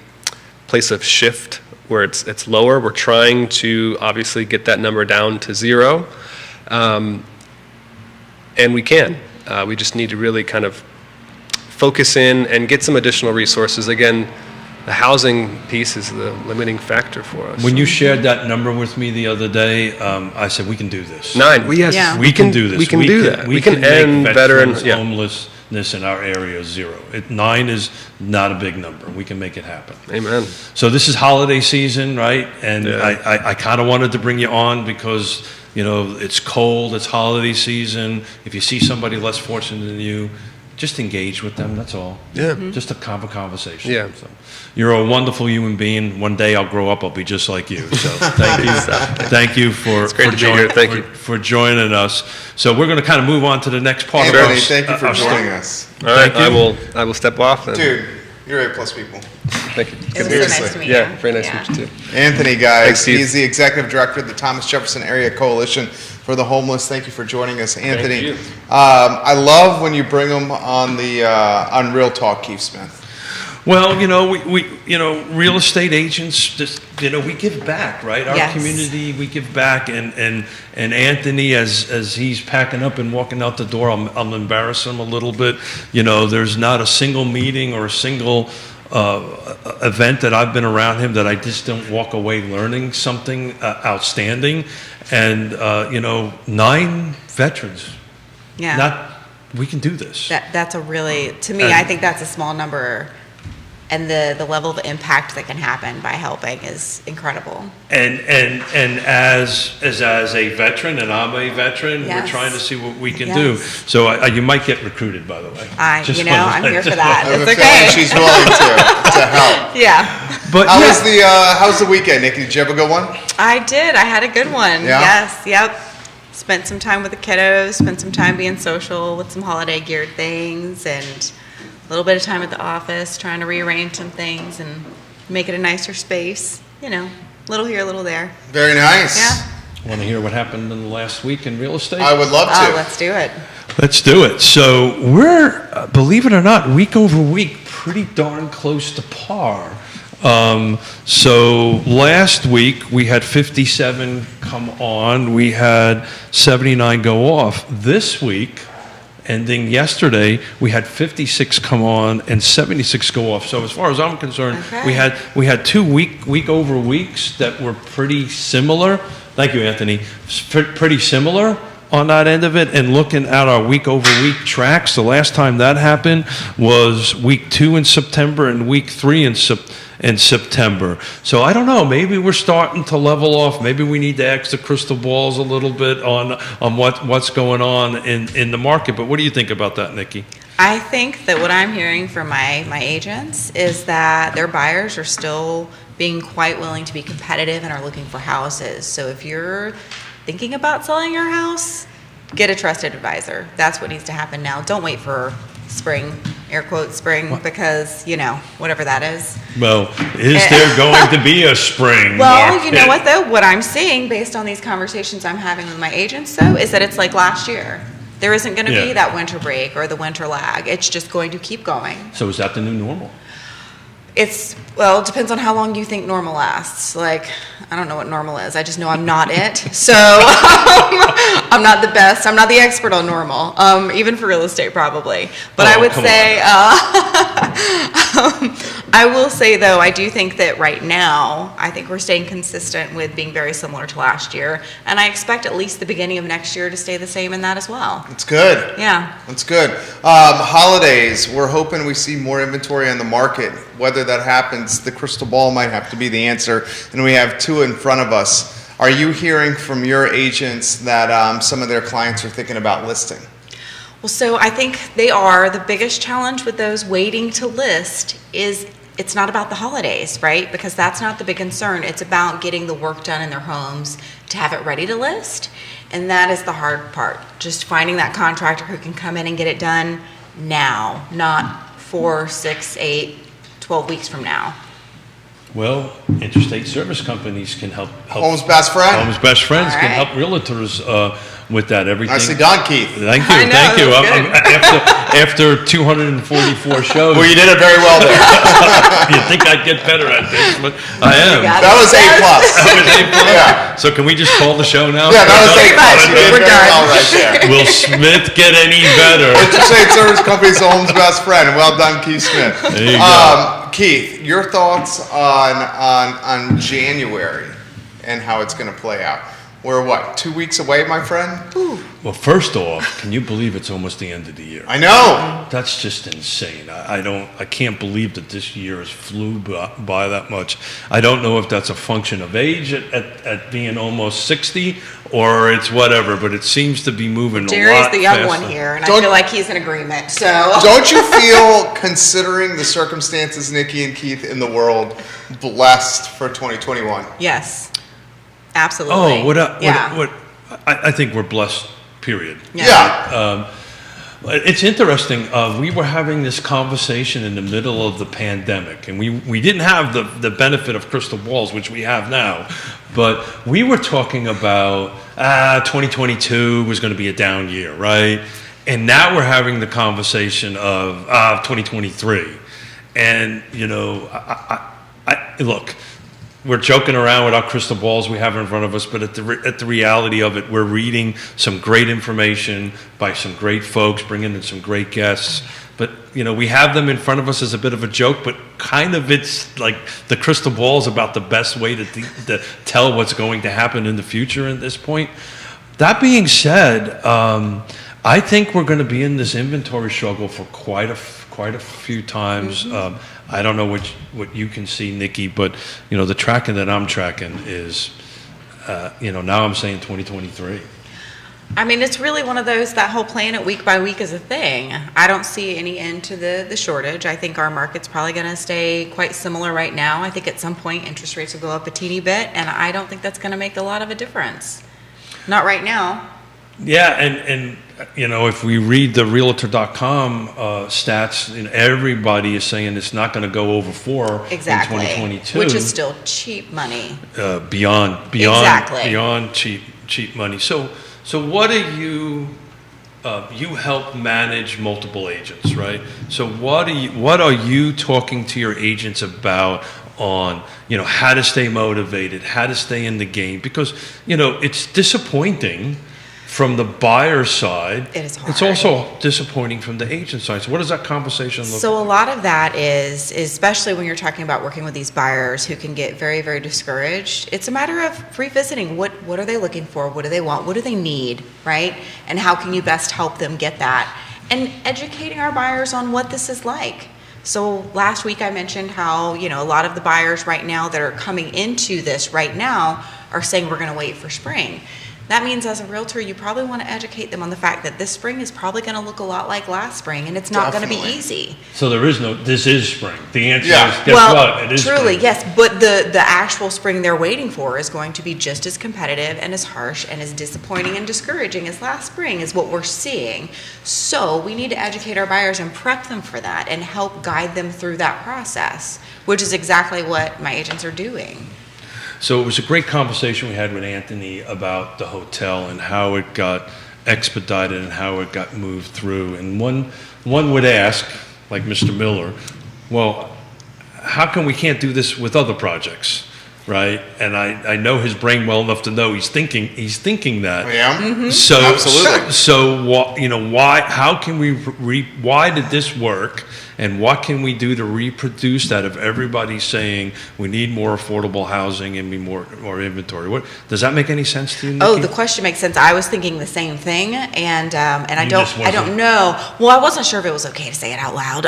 [SPEAKER 4] place of shift where it's lower. We're trying to obviously get that number down to 0, and we can. We just need to really kind of focus in and get some additional resources. Again, the housing piece is the limiting factor for us.
[SPEAKER 1] When you shared that number with me the other day, I said, we can do this.
[SPEAKER 4] 9.
[SPEAKER 1] We can do this.
[SPEAKER 4] We can do that. We can
[SPEAKER 1] end
[SPEAKER 4] end
[SPEAKER 1] veterans'
[SPEAKER 4] veteran
[SPEAKER 1] homelessness in our area 0. 9 is not a big number. We can make it happen.
[SPEAKER 4] Amen.
[SPEAKER 1] So this is holiday season, right? And I kind of wanted to bring you on because, it's cold, it's holiday season. If you see somebody less fortunate than you, just engage with them, that's all.
[SPEAKER 4] Yeah.
[SPEAKER 1] Just a conversation.
[SPEAKER 4] Yeah.
[SPEAKER 1] So, you're a wonderful human being. One day I'll grow up, I'll be just like you. So thank you. Thank you for joining us. So we're going to kind of move on to the next part of
[SPEAKER 2] Anthony, thank you for joining us.
[SPEAKER 4] All right, I will step off then.
[SPEAKER 2] Dude, you're A+ people.
[SPEAKER 4] Thank you.
[SPEAKER 3] It was so nice to meet you.
[SPEAKER 4] Yeah, very nice to meet you too.
[SPEAKER 2] Anthony, guys,
[SPEAKER 4] Thanks, Steve.
[SPEAKER 2] he's the executive director of the Thomas Jefferson Area Coalition for the Homeless. Thank you for joining us, Anthony.
[SPEAKER 4] Thank you.
[SPEAKER 2] I love when you bring them on the on Real Talk, Keith Smith.
[SPEAKER 1] Well, we real estate agents just, we give back, right? Our community, we give back, and Anthony, as he's packing up and walking out the door, I'll embarrass him a little bit. There's not a single meeting or a single event that I've been around him that I just don't walk away learning something outstanding. And 9 veterans.
[SPEAKER 3] Yeah.
[SPEAKER 1] We can do this.
[SPEAKER 3] That's a really, to me, I think that's a small number. And the level of impact that can happen by helping is incredible.
[SPEAKER 1] And as a veteran, and I'm a veteran, we're trying to see what we can do. So you might get recruited, by the way.
[SPEAKER 3] I'm here for that.
[SPEAKER 2] I have
[SPEAKER 3] It's
[SPEAKER 2] a feeling she's willing to help.
[SPEAKER 3] Yeah.
[SPEAKER 1] But
[SPEAKER 2] How's the weekend, Nikki? Did you have a good one?
[SPEAKER 3] I did. I had a good one.
[SPEAKER 2] Yeah?
[SPEAKER 3] Yes. Yep. Spent some time with the kiddos. Spent some time being social with some holiday geared things, and a little bit of time at the office trying to rearrange some things and make it a nicer space. Little here, little there.
[SPEAKER 2] Very nice.
[SPEAKER 3] Yeah.
[SPEAKER 1] Want to hear what happened in the last week in real estate?
[SPEAKER 2] I would love to.
[SPEAKER 3] Oh, let's do it.
[SPEAKER 1] Let's do it. So we're, believe it or not, week over week, pretty darn close to par So last week, we had 57 come on. We had 79 go off. This week, ending yesterday, we had 56 come on and 76 go off. So as far as I'm concerned,
[SPEAKER 3] Okay.
[SPEAKER 1] we had 2 week over weeks that were pretty similar. Thank you, Anthony. Pretty similar on that end of it. And looking at our week over week tracks, the last time that happened was week 2 in September and week 3 in September. So I don't know, maybe we're starting to level off. Maybe we need to ask the crystal balls a little bit on what's going on in the market. But what do you think about that, Nikki?
[SPEAKER 3] I think that what I'm hearing from my agents is that their buyers are still being quite willing to be competitive and are looking for houses. So if you're thinking about selling your house, get a trusted advisor. That's what needs to happen now. Don't wait for spring, air quote spring, because, whatever that is.
[SPEAKER 1] Well, is there going to be a spring
[SPEAKER 3] Well,
[SPEAKER 1] market?
[SPEAKER 3] you know what, though? What I'm seeing based on these conversations I'm having with my agents, though, is that it's like last year. There isn't going to be that winter break or the winter lag. It's just going to keep going.
[SPEAKER 1] So is that the new normal?
[SPEAKER 3] It depends on how long you think normal lasts. Like, I don't know what normal is. I just know I'm not it. So I'm not the best. I'm not the expert on normal, even for real estate probably. But I would say, I will say though, I do think that right now, I think we're staying consistent with being very similar to last year. And I expect at least the beginning of next year to stay the same in that as well.
[SPEAKER 2] That's good.
[SPEAKER 3] Yeah.
[SPEAKER 2] That's good. Holidays, we're hoping we see more inventory on the market. Whether that happens, the crystal ball might have to be the answer. And we have 2 in front of us. Are you hearing from your agents that some of their clients are thinking about listing?
[SPEAKER 3] Well, so I think they are. The biggest challenge with those waiting to list is it's not about the holidays, right? Because that's not the big concern. It's about getting the work done in their homes to have it ready to list. And that is the hard part. Just finding that contractor who can come in and get it done now, not 4, 6, 8, 12 weeks from now.
[SPEAKER 1] Well, interstate service companies can help.
[SPEAKER 2] Home's best friend.
[SPEAKER 1] Home's best friends
[SPEAKER 3] All
[SPEAKER 1] can
[SPEAKER 3] right.
[SPEAKER 1] help realtors with that. Everything.
[SPEAKER 2] Nicely done, Keith.
[SPEAKER 1] Thank you,
[SPEAKER 3] I know,
[SPEAKER 1] thank you.
[SPEAKER 3] that
[SPEAKER 1] After 244 shows,
[SPEAKER 2] Well, you did it very well there.
[SPEAKER 1] you'd think I'd get better at this, but I am.
[SPEAKER 3] got
[SPEAKER 2] That was A+.
[SPEAKER 1] That was A+.
[SPEAKER 2] Yeah.
[SPEAKER 1] So can we just call the show now?
[SPEAKER 2] Yeah, that was A+. You did
[SPEAKER 3] We're
[SPEAKER 2] very
[SPEAKER 3] done.
[SPEAKER 2] well right there.
[SPEAKER 1] Will Smith get any better?
[SPEAKER 2] Interstate Service Company's the home's best friend. Well done, Keith Smith.
[SPEAKER 1] There you go.
[SPEAKER 2] Keith, your thoughts on January and how it's going to play out? We're 2 weeks away, my friend?
[SPEAKER 1] Well, first off, can you believe it's almost the end of the year?
[SPEAKER 2] I know.
[SPEAKER 1] That's just insane. I can't believe that this year has flew by that much. I don't know if that's a function of age at being almost 60 or it's whatever, but it seems to be moving a lot
[SPEAKER 3] Jerry's the young
[SPEAKER 1] faster.
[SPEAKER 3] one here, and I
[SPEAKER 2] Don't-
[SPEAKER 3] feel like he's in agreement. So
[SPEAKER 2] Don't you feel, considering the circumstances, Nikki and Keith, in the world, blessed for 2021?
[SPEAKER 3] yes, absolutely.
[SPEAKER 1] I think we're blessed, period.
[SPEAKER 2] Yeah.
[SPEAKER 1] It's interesting. We were having this conversation in the middle of the pandemic, and we didn't have the benefit of crystal balls, which we have now. But we were talking about 2022 was going to be a down year, right? And now we're having the conversation of 2023. And, look, we're joking around with our crystal balls we have in front of us, but at the reality of it, we're reading some great information by some great folks, bringing in some great guests. But, we have them in front of us as a bit of a joke, but kind of it's like the crystal ball is about the best way to tell what's going to happen in the future at this point. That being said, I think we're going to be in this inventory struggle for quite a few times.
[SPEAKER 3] Mm-hmm.
[SPEAKER 1] I don't know what you can see, Nikki, but the tracking that I'm tracking is, now I'm saying 2023.
[SPEAKER 3] I mean, it's really one of those, that whole playing it week by week is a thing. I don't see any end to the shortage. I think our market's probably going to stay quite similar right now. I think at some point interest rates will go up a teeny bit, and I don't think that's going to make a lot of a difference. Not right now.
[SPEAKER 1] Yeah, and if we read the Realtor.com stats, everybody is saying it's not going to go over 4
[SPEAKER 3] Exactly.
[SPEAKER 1] in 2022,
[SPEAKER 3] Which is still cheap money.
[SPEAKER 1] beyond
[SPEAKER 3] Exactly.
[SPEAKER 1] beyond cheap money. So what do you help manage multiple agents, right? So what are you talking to your agents about on, how to stay motivated, how to stay in the game, because, it's disappointing from the buyer side.
[SPEAKER 3] It is hard.
[SPEAKER 1] It's also disappointing from the agent side. So what does that conversation look
[SPEAKER 3] So
[SPEAKER 1] like?
[SPEAKER 3] a lot of that is, especially when you're talking about working with these buyers who can get very, very discouraged, it's a matter of revisiting what are they looking for, what do they want, what do they need, right? And how can you best help them get that? And educating our buyers on what this is like. So last week I mentioned how, a lot of the buyers right now that are coming into this right now are saying we're going to wait for spring. That means as a realtor, you probably want to educate them on the fact that this spring is probably going to look a lot like last spring, and it's not going to be easy.
[SPEAKER 1] So this is spring. The answer
[SPEAKER 2] Yeah.
[SPEAKER 1] is, guess what? It is
[SPEAKER 3] truly,
[SPEAKER 1] spring.
[SPEAKER 3] yes. But the actual spring they're waiting for is going to be just as competitive and as harsh and as disappointing and discouraging as last spring is what we're seeing. So we need to educate our buyers and prep them for that and help guide them through that process, which is exactly what my agents are doing.
[SPEAKER 1] So it was a great conversation we had with Anthony about the hotel and how it got expedited and how it got moved through. And one would ask, like Mr. Miller, well, how come we can't do this with other projects, right? And I know his brain well enough to know he's thinking that.
[SPEAKER 2] Yeah,
[SPEAKER 1] So
[SPEAKER 2] absolutely.
[SPEAKER 1] So why? How can we? Why did this work? And what can we do to reproduce that? If everybody's saying we need more affordable housing and more inventory, does that make any sense to you, Nikki?
[SPEAKER 3] Oh, the question makes sense. I was thinking the same thing, and I
[SPEAKER 1] just
[SPEAKER 3] don't
[SPEAKER 1] wasn't-
[SPEAKER 3] know. Well, I wasn't sure if it was okay to say it out loud.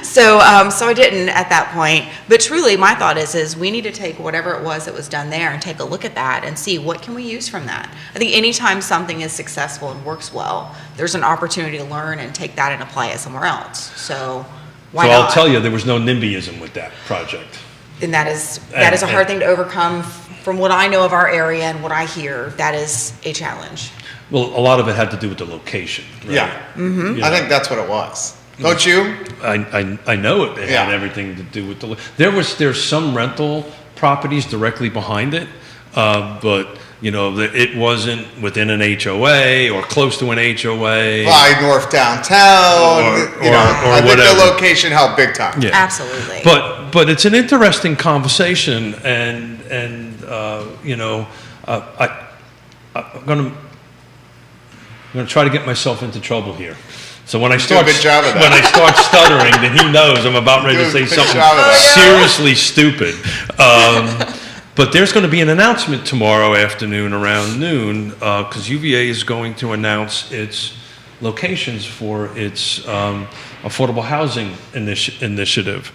[SPEAKER 3] So I didn't at that point. But truly, my thought is we need to take whatever it was that was done there and take a look at that and see what can we use from that. I think anytime something is successful and works well, there's an opportunity to learn and take that and apply it somewhere else. So why
[SPEAKER 1] So
[SPEAKER 3] not?
[SPEAKER 1] I'll tell you, there was no NIMBYism with that project.
[SPEAKER 3] And that is a hard thing to overcome. From what I know of our area and what I hear, that is a challenge.
[SPEAKER 1] Well, a lot of it had to do with the location. Right?
[SPEAKER 2] Yeah.
[SPEAKER 3] Mm-hmm.
[SPEAKER 2] I think that's what it was. Don't you?
[SPEAKER 1] I know it
[SPEAKER 2] Yeah.
[SPEAKER 1] had everything to do with there's some rental properties directly behind it, but it wasn't within an HOA or close to an HOA.
[SPEAKER 2] By North Downtown.
[SPEAKER 1] Or
[SPEAKER 2] I think
[SPEAKER 1] whatever.
[SPEAKER 2] the location helped big time.
[SPEAKER 1] Yeah.
[SPEAKER 3] Absolutely.
[SPEAKER 1] But it's an interesting conversation, and I'm gonna try to get myself into trouble here. So when I
[SPEAKER 2] do a
[SPEAKER 1] start
[SPEAKER 2] good job of that.
[SPEAKER 1] when I start stuttering, then he knows I'm about ready
[SPEAKER 2] Do
[SPEAKER 1] to
[SPEAKER 2] a
[SPEAKER 1] say
[SPEAKER 2] good
[SPEAKER 1] something
[SPEAKER 2] job of that.
[SPEAKER 1] seriously stupid. But there's going to be an announcement tomorrow afternoon around noon because UVA is going to announce its locations for its affordable housing initiative,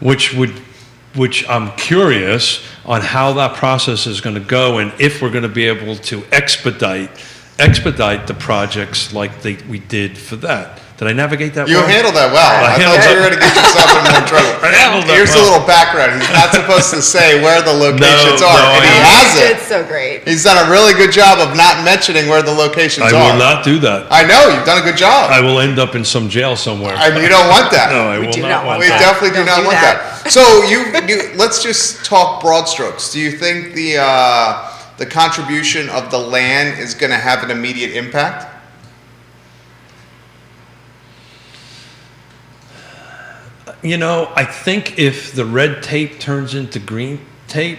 [SPEAKER 1] which I'm curious on how that process is going to go and if we're going to be able to expedite the projects like we did for that. Did I navigate that
[SPEAKER 2] You
[SPEAKER 1] well?
[SPEAKER 2] handled that well. I
[SPEAKER 1] handled
[SPEAKER 2] thought you
[SPEAKER 1] that-
[SPEAKER 2] were going to get yourself in more trouble.
[SPEAKER 1] I handled that
[SPEAKER 2] Here's a
[SPEAKER 1] well.
[SPEAKER 2] little background. He's not supposed to say where the locations
[SPEAKER 1] No,
[SPEAKER 2] are,
[SPEAKER 1] no,
[SPEAKER 2] and he
[SPEAKER 1] I-
[SPEAKER 2] has it.
[SPEAKER 3] It's so great.
[SPEAKER 2] He's done a really good job of not mentioning where the locations
[SPEAKER 1] I
[SPEAKER 2] are.
[SPEAKER 1] will not do that.
[SPEAKER 2] I know, you've done a good job.
[SPEAKER 1] I will end up in some jail somewhere.
[SPEAKER 2] You don't want that.
[SPEAKER 1] No, I
[SPEAKER 3] We
[SPEAKER 1] will
[SPEAKER 3] do
[SPEAKER 1] not
[SPEAKER 3] not
[SPEAKER 1] want
[SPEAKER 2] We
[SPEAKER 3] that.
[SPEAKER 1] that.
[SPEAKER 2] definitely do
[SPEAKER 3] Don't
[SPEAKER 2] not
[SPEAKER 3] do
[SPEAKER 2] want
[SPEAKER 3] that.
[SPEAKER 2] that. So let's just talk broad strokes. Do you think the contribution of the land is going to have an immediate impact?
[SPEAKER 1] I think if the red tape turns into green tape,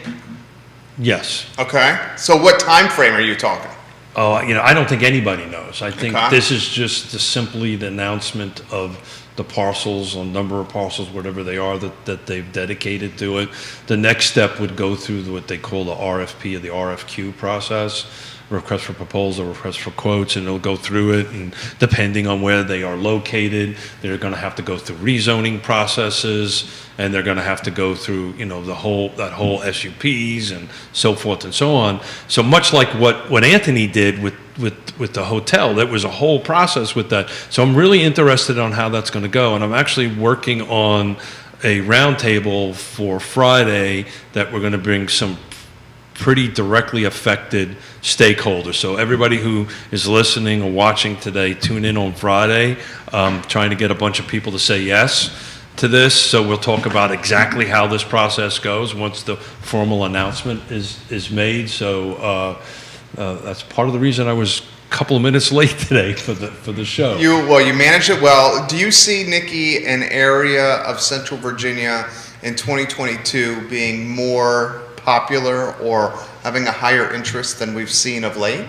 [SPEAKER 1] yes.
[SPEAKER 2] Okay. So what time frame are you talking?
[SPEAKER 1] Oh, I don't think anybody knows. I think
[SPEAKER 2] Okay.
[SPEAKER 1] this is just simply the announcement of the parcels, a number of parcels, whatever they are that they've dedicated to it. The next step would go through what they call the RFP or the RFQ process, request for proposal, request for quotes, and it'll go through it. And depending on where they are located, they're going to have to go through rezoning processes, and they're going to have to go through, that whole SUPs and so forth and so on. So much like what Anthony did with the hotel, there was a whole process with that. So I'm really interested on how that's going to go, and I'm actually working on a roundtable for Friday that we're going to bring some pretty directly affected stakeholders. So everybody who is listening or watching today, tune in on Friday. Trying to get a bunch of people to say yes to this. So we'll talk about exactly how this process goes once the formal announcement is made. So that's part of the reason I was a couple of minutes late today for the show.
[SPEAKER 2] You managed it well. Do you see, Nikki, an area of Central Virginia in 2022 being more popular or having a higher interest than we've seen of late?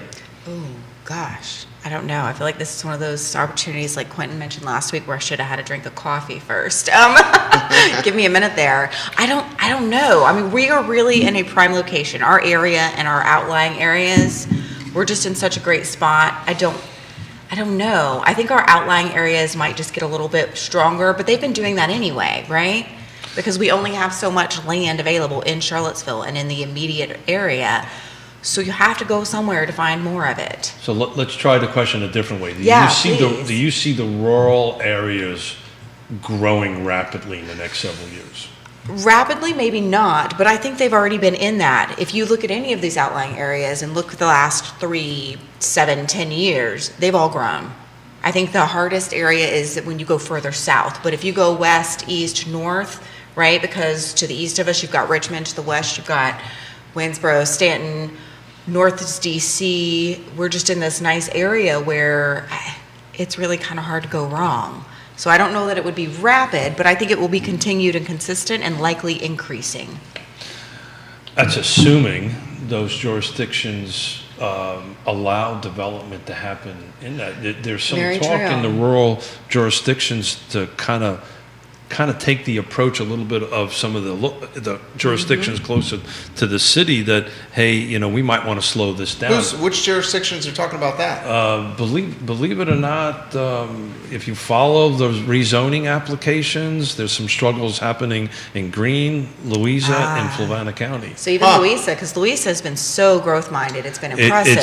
[SPEAKER 3] Oh, gosh. I don't know. I feel like this is one of those opportunities like Quentin mentioned last week where I should have had a drink of coffee first. Give me a minute there. I don't know. I mean, we are really in a prime location. Our area and our outlying areas, we're just in such a great spot. I don't know. I think our outlying areas might just get a little bit stronger, but they've been doing that anyway, right? Because we only have so much land available in Charlottesville and in the immediate area. So you have to go somewhere to find more of it.
[SPEAKER 1] So let's try the question a different way. Do you see the rural areas growing rapidly in the next several years?
[SPEAKER 3] Rapidly, maybe not, but I think they've already been in that. If you look at any of these outlying areas and look at the last 3, 7, 10 years, they've all grown. I think the hardest area is when you go further south. But if you go west, east, north, right, because to the east of us, you've got Richmond, to the west, you've got Waynesboro, Stanton, north is DC. We're just in this nice area where it's really kind of hard to go wrong. So I don't know that it would be rapid, but I think it will be continued and consistent and likely increasing.
[SPEAKER 1] That's assuming those jurisdictions allow development to happen in that. There's some
[SPEAKER 3] Very
[SPEAKER 1] talk
[SPEAKER 3] true.
[SPEAKER 1] in the rural jurisdictions to kind of take the approach a little bit of some of the jurisdictions closer to the city that, hey, we might want to slow this down.
[SPEAKER 2] Which jurisdictions are talking about that?
[SPEAKER 1] Believe it or not, if you follow those rezoning applications, there's some struggles happening in Greene, Louisa, and Fluvanna County.
[SPEAKER 3] So even Louisa, because Louisa has been so growth-minded, it's been impressive.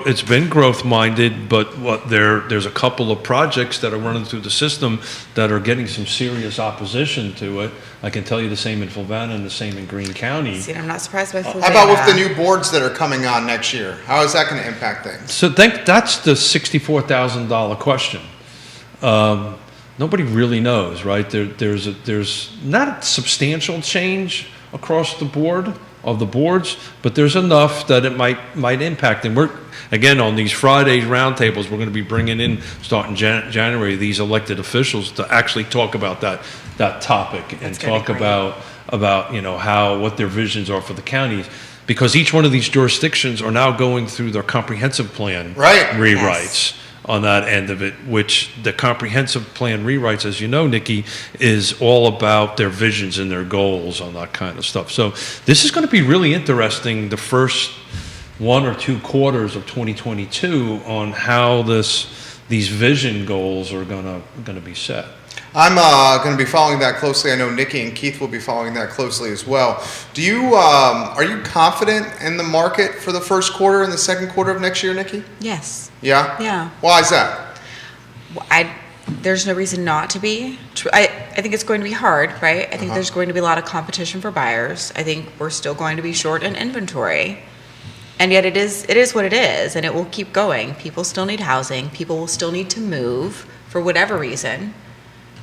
[SPEAKER 1] It's been growth-minded, but there's a couple of projects that are running through the system that are getting some serious opposition to it. I can tell you the same in Fluvanna and the same in Greene County.
[SPEAKER 3] See, I'm not surprised by Fluvanna.
[SPEAKER 2] How about with the new boards that are coming on next year? How is that going to impact things?
[SPEAKER 1] So that's the $64,000 question. Nobody really knows, right? There's not a substantial change across the board of the boards, but there's enough that it might impact. And we're, again, on these Friday roundtables, we're going to be bringing in, starting January, these elected officials to actually talk about that topic and talk about what their visions are for the counties. Because each one of these jurisdictions are now going through their comprehensive plan rewrites on that end of it, which the comprehensive plan rewrites, as you know, Nikki, is all about their visions and their goals on that kind of stuff. So this is going to be really interesting the first 1 or 2 quarters of 2022 on how these vision goals are going to be set.
[SPEAKER 2] I'm going to be following that closely. I know Nikki and Keith will be following that closely as well. Are you confident in the market for the first quarter and the second quarter of next year, Nikki?
[SPEAKER 3] Yes.
[SPEAKER 2] Yeah?
[SPEAKER 3] Yeah.
[SPEAKER 2] Why is that?
[SPEAKER 3] There's no reason not to be. I think it's going to be hard, right? I think there's going to be a lot of competition for buyers. I think we're still going to be short in inventory. And yet it is what it is, and it will keep going. People still need housing. People will still need to move for whatever reason.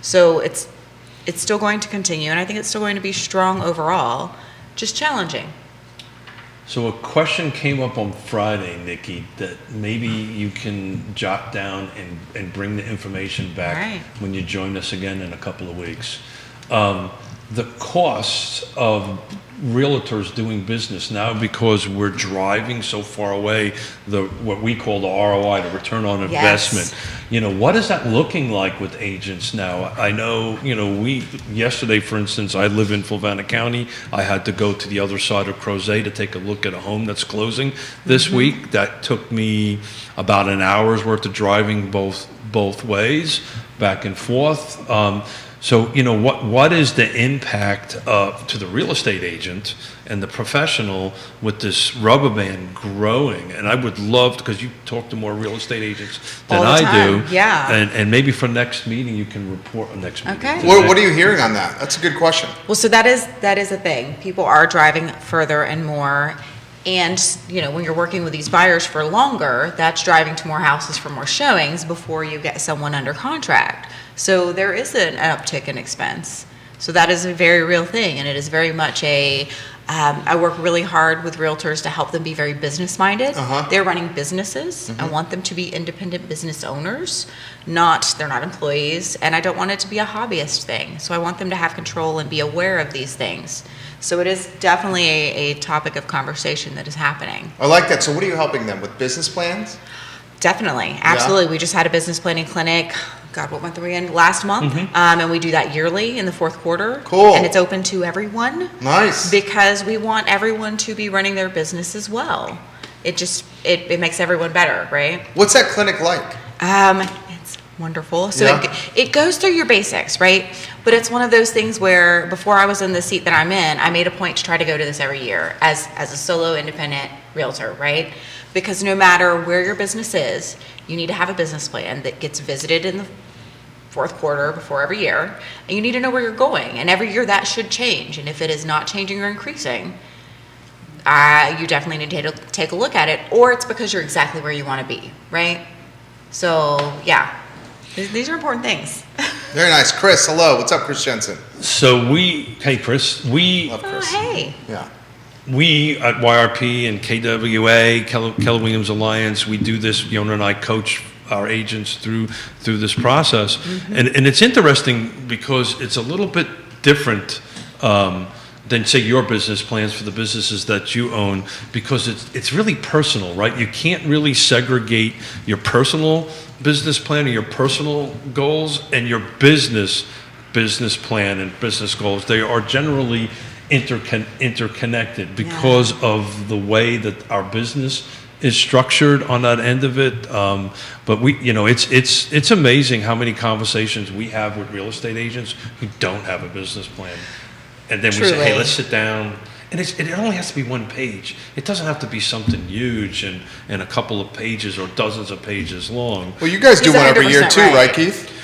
[SPEAKER 3] So it's still going to continue, and I think it's still going to be strong overall, just challenging.
[SPEAKER 1] So a question came up on Friday, Nikki, that maybe you can jot down and bring the information back when you join us again in a couple of weeks. The costs of realtors doing business now, because we're driving so far away, what we call the ROI, the return on investment. What is that looking like with agents now? I know, yesterday, for instance, I live in Fluvanna County. I had to go to the other side of Crozet to take a look at a home that's closing this week. That took me about an hour's worth of driving both ways, back and forth. So, what is the impact to the real estate agent and the professional with this rubber band growing? And I would love, because you talk to more real estate agents than I do.
[SPEAKER 3] Yeah.
[SPEAKER 1] And maybe for next meeting, you can report on next meeting.
[SPEAKER 3] Okay.
[SPEAKER 2] What are you hearing on that? That's a good question.
[SPEAKER 3] Well, so that is a thing. People are driving further and more. And, when you're working with these buyers for longer, that's driving to more houses for more showings before you get someone under contract. So there is an uptick in expense. So that is a very real thing, and it is very much a I work really hard with realtors to help them be very business-minded. They're running businesses. I want them to be independent business owners, they're not employees, and I don't want it to be a hobbyist thing. So I want them to have control and be aware of these things. So it is definitely a topic of conversation that is happening.
[SPEAKER 2] I like that. So what are you helping them with? Business plans?
[SPEAKER 3] Definitely. Absolutely. We just had a business planning clinic. God, what month are we in? Last month. And we do that yearly in the fourth quarter.
[SPEAKER 2] Cool.
[SPEAKER 3] And it's open to everyone.
[SPEAKER 2] Nice.
[SPEAKER 3] Because we want everyone to be running their business as well. It makes everyone better, right?
[SPEAKER 2] What's that clinic like?
[SPEAKER 3] It's wonderful. So it goes through your basics, right? But it's one of those things where before I was in the seat that I'm in, I made a point to try to go to this every year as a solo independent realtor, right? Because no matter where your business is, you need to have a business plan that gets visited in the fourth quarter before every year, and you need to know where you're going. And every year that should change. And if it is not changing or increasing, you definitely need to take a look at it, or it's because you're exactly where you want to be, right? So yeah, these are important things.
[SPEAKER 2] Very nice. Chris, hello. What's up, Chris Jensen?
[SPEAKER 1] So hey Chris,
[SPEAKER 2] Love Chris.
[SPEAKER 3] Hey.
[SPEAKER 2] Yeah.
[SPEAKER 1] We at YRP and KWA, Keller Williams Alliance, we do this, Yona and I coach our agents through this process. And it's interesting because it's a little bit different than, say, your business plans for the businesses that you own, because it's really personal, right? You can't really segregate your personal business plan or your personal goals and your business plan and business goals. They are generally interconnected because of the way that our business is structured on that end of it. But it's amazing how many conversations we have with real estate agents who don't have a business plan. And then we say, hey, let's sit down. And it only has to be one page. It doesn't have to be something huge and a couple of pages or dozens of pages long.
[SPEAKER 2] Well, you guys do one every year too, right, Keith?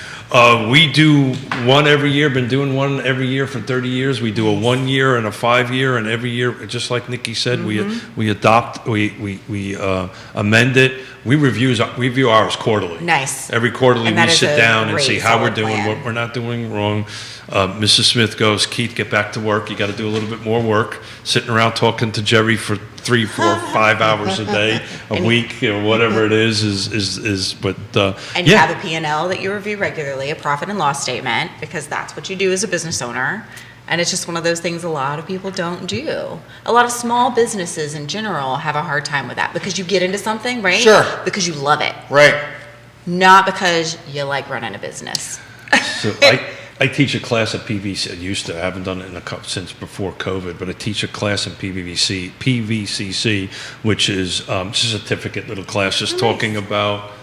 [SPEAKER 1] We do one every year, been doing one every year for 30 years. We do a 1 year and a 5 year, and every year, just like Nikki said, we amend it. We review ours quarterly.
[SPEAKER 3] Nice.
[SPEAKER 1] Every quarterly we sit down and
[SPEAKER 3] great,
[SPEAKER 1] see how we're
[SPEAKER 3] solid
[SPEAKER 1] doing,
[SPEAKER 3] plan.
[SPEAKER 1] what we're not doing wrong. Mrs. Smith goes, Keith, get back to work. You got to do a little bit more work. Sitting around talking to Jerry for 3, 4, 5 hours a day, a week, whatever it is. But
[SPEAKER 3] and you have a P&L that you review regularly, a profit and loss statement, because that's what you do as a business owner. And it's just one of those things a lot of people don't do. A lot of small businesses in general have a hard time with that because you get into something, right?
[SPEAKER 2] Sure.
[SPEAKER 3] Because you love it.
[SPEAKER 2] Right.
[SPEAKER 3] Not because you like running a business.
[SPEAKER 1] So I teach a class at PVC. I used to. I haven't done it since before COVID, but I teach a class in PVCC, which is just a certificate little class, just talking about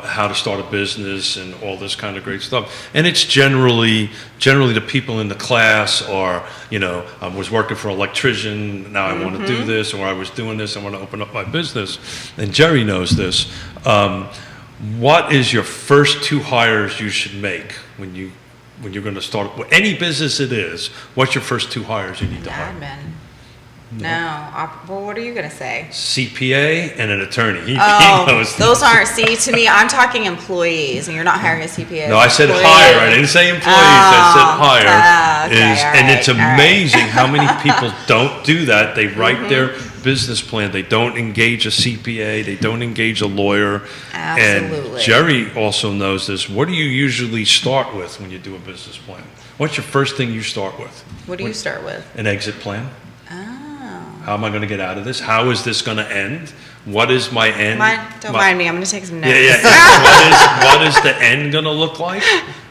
[SPEAKER 1] how to start a business and all this kind of great stuff. And it's generally the people in the class are, I was working for an electrician, now I want to do this, or I was doing this, I want to open up my business. And Jerry knows this. What is your first 2 hires you should make when you're going to start any business it is? What's your first 2 hires you need to hire?
[SPEAKER 3] Admin. No. Well, what are you going to say?
[SPEAKER 1] CPA and an attorney. He knows.
[SPEAKER 3] Those aren't. See, to me, I'm talking employees, and you're not hiring a CPA.
[SPEAKER 1] No, I said hire. I didn't say employees. I said hire.
[SPEAKER 3] Okay,
[SPEAKER 1] and it's amazing how many people don't do that. They write their business plan. They don't engage a CPA. They don't engage a lawyer.
[SPEAKER 3] Absolutely.
[SPEAKER 1] And Jerry also knows this. What do you usually start with when you do a business plan? What's your first thing you start with?
[SPEAKER 3] What do you start with?
[SPEAKER 1] An exit plan.
[SPEAKER 3] Oh.
[SPEAKER 1] How am I going to get out of this? How is this going to end? What is my end?
[SPEAKER 3] Don't mind me. I'm going to take some notes.
[SPEAKER 1] What is the end going to look like?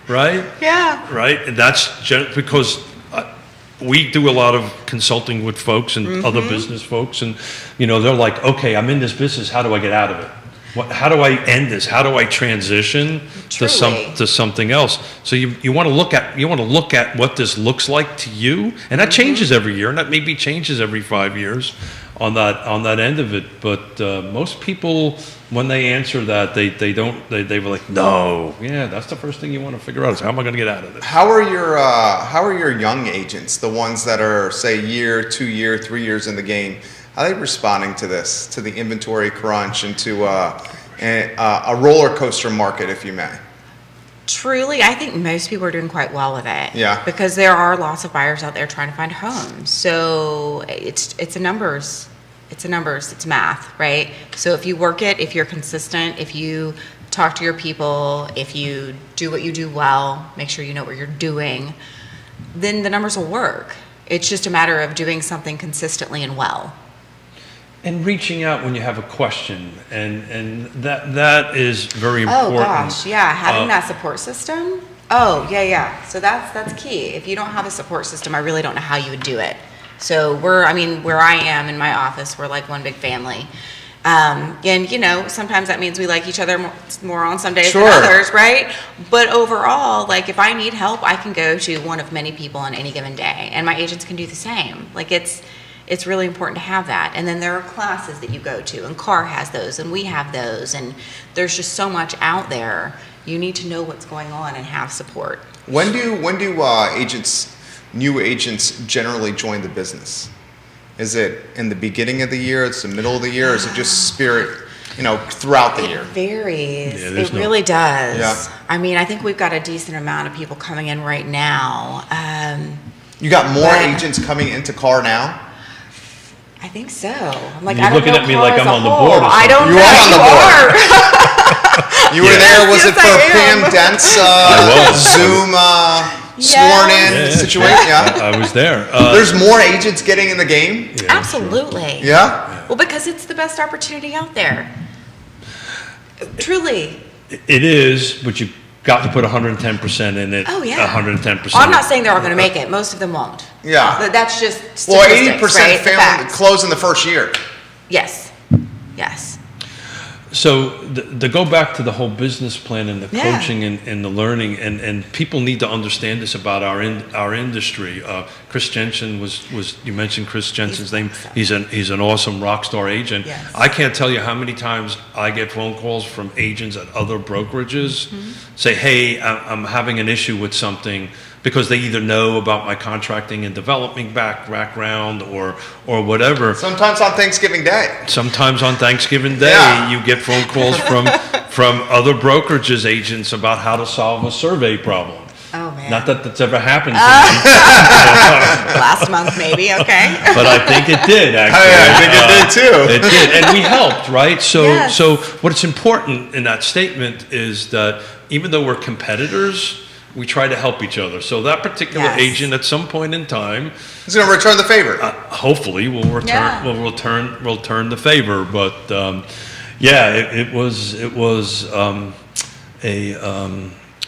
[SPEAKER 1] Right?
[SPEAKER 3] Yeah.
[SPEAKER 1] Right? And that's because we do a lot of consulting with folks and other business folks, and they're like, okay, I'm in this business. How do I get out of it? How do I end this? How do I transition to something else? So you want to look at what this looks like to you, and that changes every year, and that maybe changes every 5 years on that end of it. But most people, when they answer that, they were like, no, that's the first thing you want to figure out is how am I going to get out of this?
[SPEAKER 2] How are your young agents, the ones that are say year, 2 year, 3 years in the game? How are they responding to this, to the inventory crunch, and to a roller coaster market, if you may?
[SPEAKER 3] Truly, I think most people are doing quite well with it.
[SPEAKER 2] Yeah.
[SPEAKER 3] Because there are lots of buyers out there trying to find homes. So it's a numbers. It's math, right? So if you work it, if you're consistent, if you talk to your people, if you do what you do well, make sure you know what you're doing, then the numbers will work. It's just a matter of doing something consistently and well.
[SPEAKER 1] And reaching out when you have a question, and that is very important.
[SPEAKER 3] Oh gosh, yeah, having that support system. Oh yeah. So that's key. If you don't have a support system, I really don't know how you would do it. So where I am in my office, we're like one big family. And sometimes that means we like each other more on some days than others, right? But overall, like if I need help, I can go to one of many people on any given day, and my agents can do the same. Like it's really important to have that. And then there are classes that you go to, and CAR has those, and we have those, and there's just so much out there. You need to know what's going on and have support.
[SPEAKER 2] When do new agents generally join the business? Is it in the beginning of the year, it's the middle of the year, or is it just spirit, throughout the year?
[SPEAKER 3] It varies.
[SPEAKER 1] Yeah,
[SPEAKER 3] it really does.
[SPEAKER 2] Yeah.
[SPEAKER 3] I mean, I think we've got a decent amount of people coming in right now.
[SPEAKER 2] You got more agents coming into CAR now?
[SPEAKER 3] I think so. I'm like,
[SPEAKER 1] You're
[SPEAKER 3] I don't
[SPEAKER 1] looking
[SPEAKER 3] know
[SPEAKER 1] at me
[SPEAKER 3] CAR
[SPEAKER 1] like
[SPEAKER 3] as
[SPEAKER 1] I'm
[SPEAKER 3] a
[SPEAKER 1] on the
[SPEAKER 3] whole.
[SPEAKER 1] board or
[SPEAKER 3] I don't
[SPEAKER 2] something.
[SPEAKER 3] know.
[SPEAKER 2] You are on the board.
[SPEAKER 3] are.
[SPEAKER 2] You were there, was
[SPEAKER 3] Yes,
[SPEAKER 2] it for
[SPEAKER 3] I am.
[SPEAKER 2] Pam Dent's Zoom
[SPEAKER 3] Yes.
[SPEAKER 2] sworn in situation? Yeah.
[SPEAKER 1] I was there.
[SPEAKER 2] There's more agents getting in the game?
[SPEAKER 1] Yeah,
[SPEAKER 3] Absolutely.
[SPEAKER 2] Yeah?
[SPEAKER 3] Well, because it's the best opportunity out there. Truly.
[SPEAKER 1] It is, but you've got to put 110% in it.
[SPEAKER 3] Oh, yeah.
[SPEAKER 1] 110%.
[SPEAKER 3] I'm not saying they're all going to make it. Most of them won't.
[SPEAKER 2] Yeah.
[SPEAKER 3] That's just statistics,
[SPEAKER 2] Well, 80%
[SPEAKER 3] right? The
[SPEAKER 2] family
[SPEAKER 3] facts.
[SPEAKER 2] close in the first year.
[SPEAKER 3] Yes.
[SPEAKER 1] So to go back to the whole business plan and the
[SPEAKER 3] Yeah.
[SPEAKER 1] coaching and the learning, and people need to understand this about our industry. Chris Jensen was you mentioned Chris Jensen's name.
[SPEAKER 3] awesome.
[SPEAKER 1] He's an awesome rock star agent.
[SPEAKER 3] Yes.
[SPEAKER 1] I can't tell you how many times I get phone calls from agents at other brokerages say, "Hey, I'm having an issue with something." Because they either know about my contracting and development background or whatever.
[SPEAKER 2] Sometimes on Thanksgiving Day.
[SPEAKER 1] Sometimes on Thanksgiving Day,
[SPEAKER 2] Yeah.
[SPEAKER 1] you get phone calls from other brokerages agents about how to solve a survey problem.
[SPEAKER 3] Oh, man.
[SPEAKER 1] Not that that's ever happened to me,
[SPEAKER 3] Last month, maybe. Okay.
[SPEAKER 1] but I think it did, actually.
[SPEAKER 2] I think it did too.
[SPEAKER 1] It did, and we helped, right? So,
[SPEAKER 3] Yes.
[SPEAKER 1] so what's important in that statement is that even though we're competitors, we try to help each other. So that particular
[SPEAKER 3] Yes.
[SPEAKER 1] agent, at some point in time,
[SPEAKER 2] He's going to return the favor.
[SPEAKER 1] hopefully we'll return the favor. But it was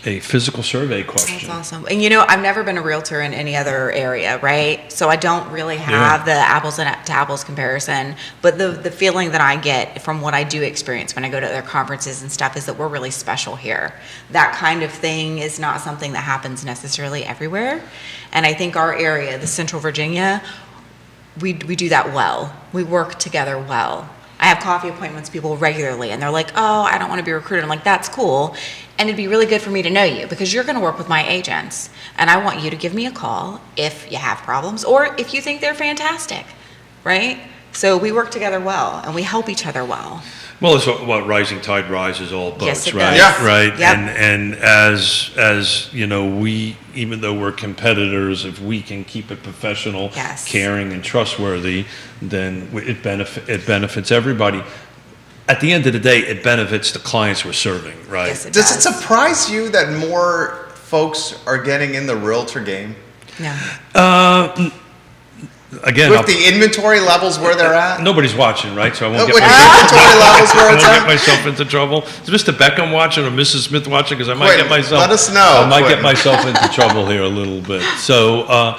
[SPEAKER 1] a physical survey question.
[SPEAKER 3] That's awesome. And I've never been a realtor in any other area, right? So I don't really have the apples to apples comparison. But the feeling that I get from what I do experience when I go to other conferences and stuff is that we're really special here. That kind of thing is not something that happens necessarily everywhere. And I think our area, the Central Virginia, we do that well. We work together well. I have coffee appointments with people regularly, and they're like, "Oh, I don't want to be recruited." I'm like, "That's cool, and it'd be really good for me to know you because you're going to work with my agents, and I want you to give me a call if you have problems or if you think they're fantastic, right?" So we work together well, and we help each other well.
[SPEAKER 1] Well, it's what rising tide rises all boats,
[SPEAKER 3] Yes, it
[SPEAKER 1] right?
[SPEAKER 3] does.
[SPEAKER 2] Yeah.
[SPEAKER 1] Right.
[SPEAKER 3] Yep.
[SPEAKER 1] And as we, even though we're competitors, if we can keep it professional,
[SPEAKER 3] Yes.
[SPEAKER 1] caring, and trustworthy, then it benefits everybody. At the end of the day, it benefits the clients we're serving, right?
[SPEAKER 3] Yes, it
[SPEAKER 2] Does
[SPEAKER 3] does.
[SPEAKER 2] it surprise you that more folks are getting in the realtor game?
[SPEAKER 3] No.
[SPEAKER 1] Again,
[SPEAKER 2] With the inventory levels where they're at?
[SPEAKER 1] nobody's watching, right? So I won't
[SPEAKER 2] With
[SPEAKER 1] get
[SPEAKER 2] the
[SPEAKER 1] myself,
[SPEAKER 2] inventory levels where
[SPEAKER 1] I
[SPEAKER 2] it's
[SPEAKER 1] won't get
[SPEAKER 2] at?
[SPEAKER 1] myself into trouble. Is Mr. Beckham watching or Mrs. Smith watching? Because I might
[SPEAKER 2] Quentin,
[SPEAKER 1] get myself.
[SPEAKER 2] let us know,
[SPEAKER 1] I might get
[SPEAKER 2] Quentin.
[SPEAKER 1] myself into trouble here a little bit. So,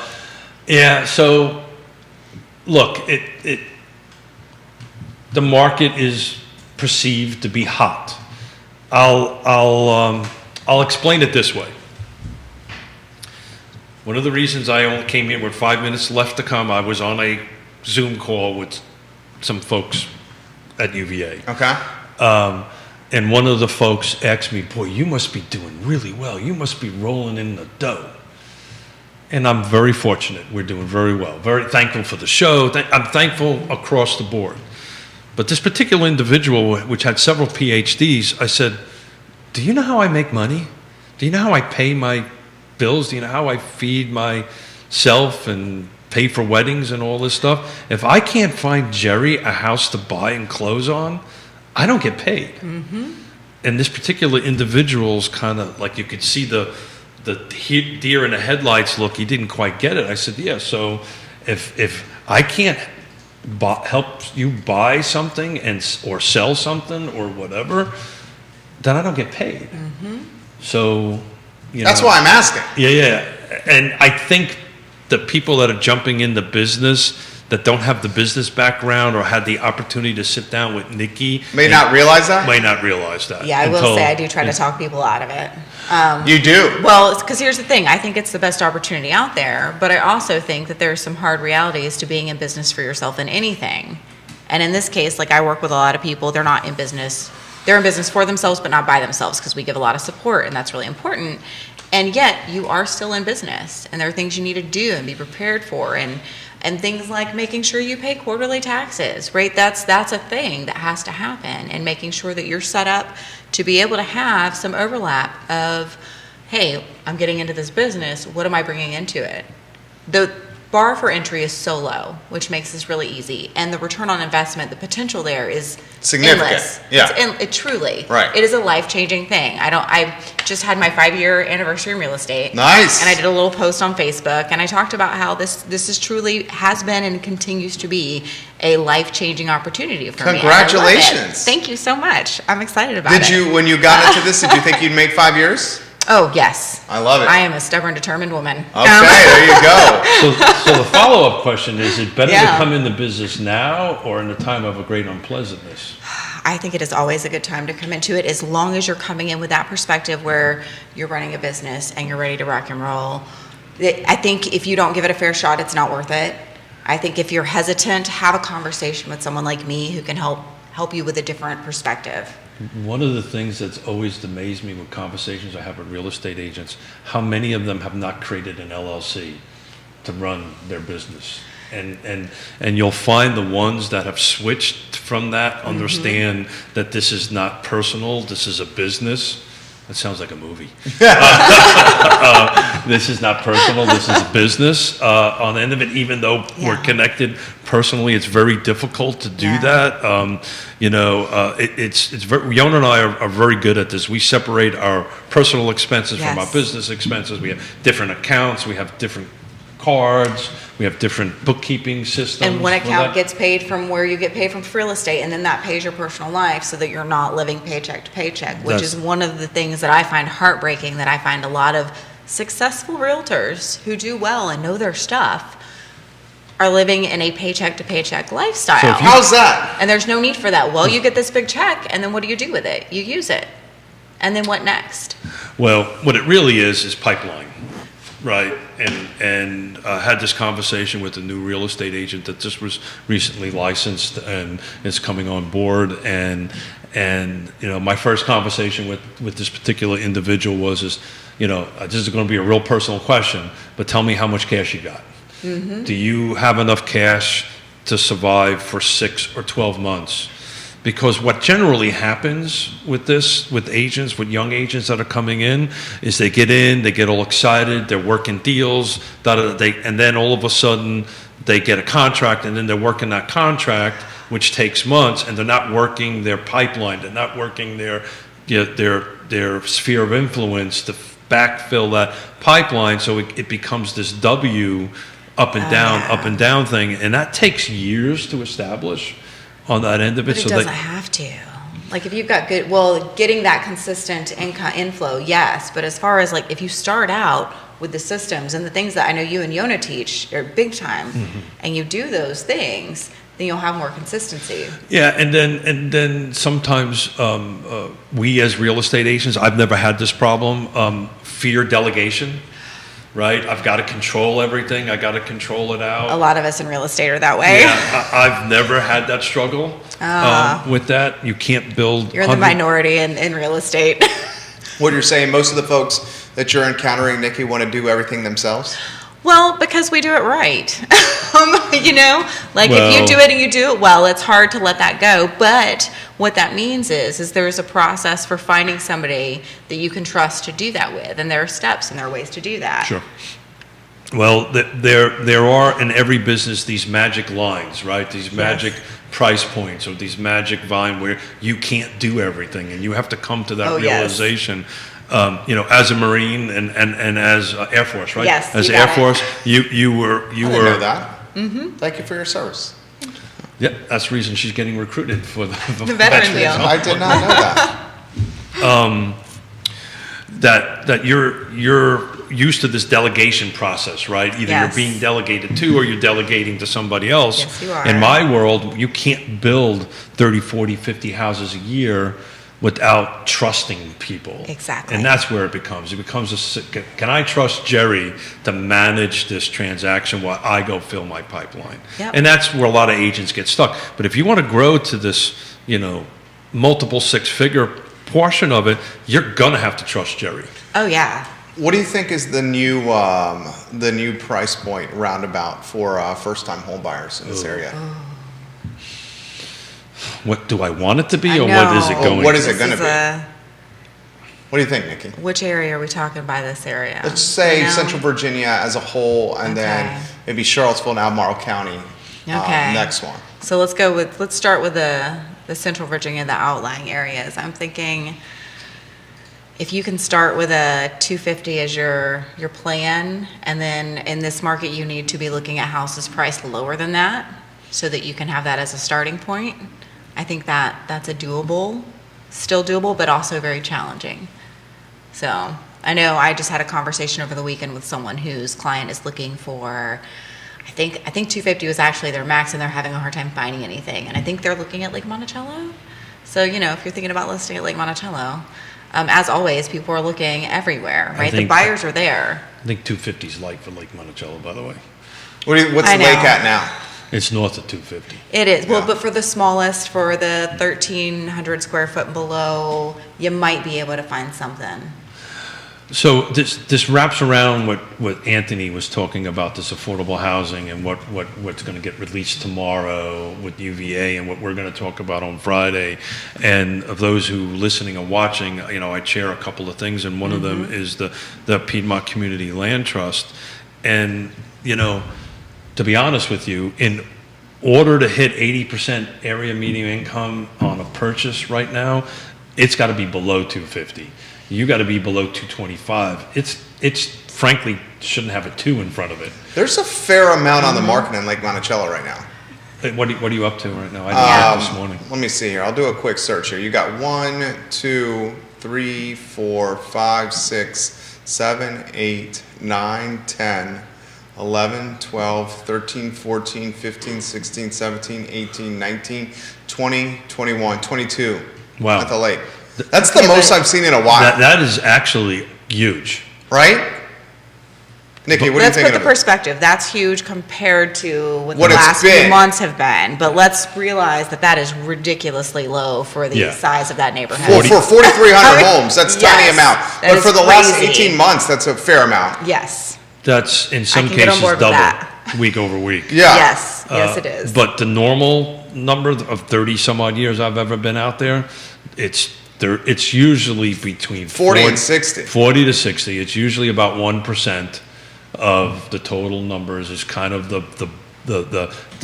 [SPEAKER 1] So, look, the market is perceived to be hot. I'll explain it this way. One of the reasons I only came here with 5 minutes left to come, I was on a Zoom call with some folks at UVA.
[SPEAKER 2] Okay.
[SPEAKER 1] And one of the folks asked me, "Boy, you must be doing really well. You must be rolling in the dough." And I'm very fortunate. We're doing very well. Very thankful for the show. I'm thankful across the board. But this particular individual, which had several PhDs, I said, "Do you know how I make money? Do you know how I pay my bills? Do you know how I feed myself and pay for weddings and all this stuff? If I can't find Jerry a house to buy and close on, I don't get paid. Mm-hmm. And this particular individual's kind of like, you could see the deer in the headlights look. He didn't quite get it. I said, yeah, so if I can't help you buy something or sell something or whatever, then I don't get paid. Mm-hmm. So,
[SPEAKER 2] that's why I'm asking.
[SPEAKER 1] Yeah. And I think the people that are jumping into business that don't have the business background or had the opportunity to sit down with Nikki
[SPEAKER 2] may not realize that.
[SPEAKER 3] Yeah, I will say I do try to talk people out of it.
[SPEAKER 2] You do?
[SPEAKER 3] Well, because here's the thing. I think it's the best opportunity out there, but I also think that there are some hard realities to being in business for yourself in anything. And in this case, like, I work with a lot of people, they're not in business. They're in business for themselves, but not by themselves, because we give a lot of support, and that's really important. And yet, you are still in business, and there are things you need to do and be prepared for, and things like making sure you pay quarterly taxes, right? That's a thing that has to happen, and making sure that you're set up to be able to have some overlap of, hey, I'm getting into this business, what am I bringing into it? The bar for entry is so low, which makes this really easy, and the return on investment, the potential there is
[SPEAKER 2] significant.
[SPEAKER 3] Endless.
[SPEAKER 2] Yeah,
[SPEAKER 3] it truly.
[SPEAKER 2] Right.
[SPEAKER 3] It is a life-changing thing. I just had my 5-year anniversary in real estate.
[SPEAKER 2] Nice.
[SPEAKER 3] And I did a little post on Facebook, and I talked about how this is truly has been and continues to be a life-changing opportunity for me.
[SPEAKER 2] Congratulations.
[SPEAKER 3] Thank you so much. I'm excited about it.
[SPEAKER 2] Did you, when you got into this, did you think you'd make 5 years?
[SPEAKER 3] Oh, yes.
[SPEAKER 2] I love it.
[SPEAKER 3] I am a stubborn, determined woman.
[SPEAKER 2] Okay, there you go.
[SPEAKER 1] So the follow-up question is it better to come into business now or in the time of a great unpleasantness?
[SPEAKER 3] I think it is always a good time to come into it, as long as you're coming in with that perspective where you're running a business and you're ready to rock and roll. I think if you don't give it a fair shot, it's not worth it. I think if you're hesitant, have a conversation with someone like me who can help you with a different perspective.
[SPEAKER 1] One of the things that's always amazed me with conversations I have with real estate agents, how many of them have not created an LLC to run their business. And you'll find the ones that have switched from that understand that this is not personal, this is a business. That sounds like a movie. This is not personal, this is a business. On the end of it, even though we're connected personally, it's very difficult to do that. It's very, Yona and I are very good at this. We separate our personal expenses from our business expenses. We have different accounts, we have different cards, we have different bookkeeping systems.
[SPEAKER 3] And one account gets paid from where you get paid from real estate, and then that pays your personal life so that you're not living paycheck to paycheck, which is one of the things that I find heartbreaking, that I find a lot of successful realtors who do well and know their stuff are living in a paycheck to paycheck lifestyle.
[SPEAKER 2] So how's that?
[SPEAKER 3] And there's no need for that. Well, you get this big check, and then what do you do with it? You use it. And then what next?
[SPEAKER 1] Well, what it really is pipeline. Right, and had this conversation with a new real estate agent that just was recently licensed and is coming on board. And my first conversation with this particular individual was, this is going to be a real personal question, but tell me how much cash you got. Mm-hmm. Do you have enough cash to survive for 6 or 12 months? Because what generally happens with this, with agents, with young agents that are coming in, is they get in, they get all excited, they're working deals, and then all of a sudden they get a contract, and then they're working that contract, which takes months, and they're not working their pipeline, they're not working their sphere of influence to backfill that pipeline, so it becomes this W up and down thing, and that takes years to establish on that end of it.
[SPEAKER 3] But it doesn't have to. Like, if you've got getting that consistent income inflow, yes. But as far as, like, if you start out with the systems and the things that I know you and Yona teach are big time, and you do those things, then you'll have more consistency.
[SPEAKER 1] Yeah, and then sometimes we as real estate agents, I've never had this problem, fear delegation. Right, I've got to control everything. I got to control it out.
[SPEAKER 3] A lot of us in real estate are that way.
[SPEAKER 1] Yeah, I've never had that struggle with that. You can't build.
[SPEAKER 3] You're in the minority in real estate.
[SPEAKER 2] What you're saying, most of the folks that you're encountering, Nikki, want to do everything themselves?
[SPEAKER 3] Well, because we do it right. If you do it and you do it well, it's hard to let that go. But what that means is there's a process for finding somebody that you can trust to do that with, and there are steps and there are ways to do that.
[SPEAKER 1] Sure. Well, there are in every business these magic lines, right? These magic price points or these magic volume where you can't do everything, and you have to come to that realization. As a Marine and as Air Force, right?
[SPEAKER 3] Yes,
[SPEAKER 1] as
[SPEAKER 3] you
[SPEAKER 1] Air
[SPEAKER 3] got
[SPEAKER 1] Force, you
[SPEAKER 2] I
[SPEAKER 1] were
[SPEAKER 2] didn't know that. Thank you for your service.
[SPEAKER 1] Yeah, that's the reason she's getting recruited for the
[SPEAKER 3] veteran deal.
[SPEAKER 2] I did not know that.
[SPEAKER 1] That you're used to this delegation process, right? Either
[SPEAKER 3] Yes.
[SPEAKER 1] you're being delegated to or you're delegating to somebody else.
[SPEAKER 3] Yes, you are.
[SPEAKER 1] In my world, you can't build 30, 40, 50 houses a year without trusting people.
[SPEAKER 3] Exactly.
[SPEAKER 1] And that's where it becomes can I trust Jerry to manage this transaction while I go fill my pipeline?
[SPEAKER 3] Yep.
[SPEAKER 1] And that's where a lot of agents get stuck. But if you want to grow to this, multiple six-figure portion of it, you're going to have to trust Jerry.
[SPEAKER 3] Oh, yeah.
[SPEAKER 2] What do you think is the new price point roundabout for first-time home buyers in this area?
[SPEAKER 1] What do I want it to be,
[SPEAKER 3] I
[SPEAKER 1] or
[SPEAKER 3] know.
[SPEAKER 1] what is it going
[SPEAKER 2] What
[SPEAKER 1] to
[SPEAKER 2] is it going to
[SPEAKER 3] This is
[SPEAKER 2] be? What do you think, Nikki?
[SPEAKER 3] Which area are we talking by this area?
[SPEAKER 2] Let's say
[SPEAKER 3] You know?
[SPEAKER 2] Central Virginia as a whole, and then maybe Charlottesville and Albemarle County.
[SPEAKER 3] Okay.
[SPEAKER 2] Next one.
[SPEAKER 3] So let's start with the Central Virginia, the outlying areas. I'm thinking if you can start with a 250 as your plan, and then in this market you need to be looking at houses priced lower than that so that you can have that as a starting point. I think that's still doable, but also very challenging. So I know I just had a conversation over the weekend with someone whose client is looking for, I think 250 was actually their max, and they're having a hard time finding anything. And I think they're looking at Lake Monticello. So, if you're thinking about listing at Lake Monticello, as always, people are looking everywhere, right? The buyers are there.
[SPEAKER 1] I think 250 is light for Lake Monticello, by the way.
[SPEAKER 2] What's the lake at now?
[SPEAKER 1] It's north of 250.
[SPEAKER 3] It is.
[SPEAKER 2] Yeah.
[SPEAKER 3] Well, but for the smallest, for the 1,300 square foot and below, you might be able to find something.
[SPEAKER 1] So this wraps around what Anthony was talking about, this affordable housing and what's going to get released tomorrow with UVA and what we're going to talk about on Friday. And of those who listening and watching, I chair a couple of things, and one of them is the Piedmont Community Land Trust. And, to be honest with you, in order to hit 80% area median income on a purchase right now, it's got to be below 250. You got to be below 225. It's frankly shouldn't have a 2 in front of it.
[SPEAKER 2] There's a fair amount on the market in Lake Monticello right now.
[SPEAKER 1] What are you up to right now? I did that this morning.
[SPEAKER 2] Let me see here. I'll do a quick search here. You got 1, 2, 3, 4, 5, 6, 7, 8, 9, 10, 11, 12, 13, 14, 15, 16, 17, 18, 19, 20, 21, 22
[SPEAKER 1] Wow.
[SPEAKER 2] at the lake. That's the most I've seen in a while.
[SPEAKER 1] That is actually huge.
[SPEAKER 2] Right? Nikki, what do you
[SPEAKER 3] Let's
[SPEAKER 2] think
[SPEAKER 3] put the
[SPEAKER 2] of it?
[SPEAKER 3] perspective. That's huge compared to what
[SPEAKER 2] What
[SPEAKER 3] the
[SPEAKER 2] it's
[SPEAKER 3] last
[SPEAKER 2] been.
[SPEAKER 3] few months have been. But let's realize that is ridiculously low for the size of that neighborhood.
[SPEAKER 2] For 4,300
[SPEAKER 3] I mean,
[SPEAKER 2] homes, that's a tiny
[SPEAKER 3] yes,
[SPEAKER 2] amount.
[SPEAKER 3] that
[SPEAKER 2] But
[SPEAKER 3] is
[SPEAKER 2] for the last
[SPEAKER 3] crazy.
[SPEAKER 2] 18 months, that's a fair amount.
[SPEAKER 3] Yes.
[SPEAKER 1] That's in some
[SPEAKER 3] can get on
[SPEAKER 1] cases
[SPEAKER 3] board with
[SPEAKER 1] double
[SPEAKER 3] that.
[SPEAKER 1] week over week.
[SPEAKER 2] Yeah.
[SPEAKER 3] Yes. Yes, it is.
[SPEAKER 1] But the normal number of 30 some odd years I've ever been out there, it's usually between
[SPEAKER 2] 40 and 60.
[SPEAKER 1] 40 to 60. It's usually about 1% of the total numbers is kind of the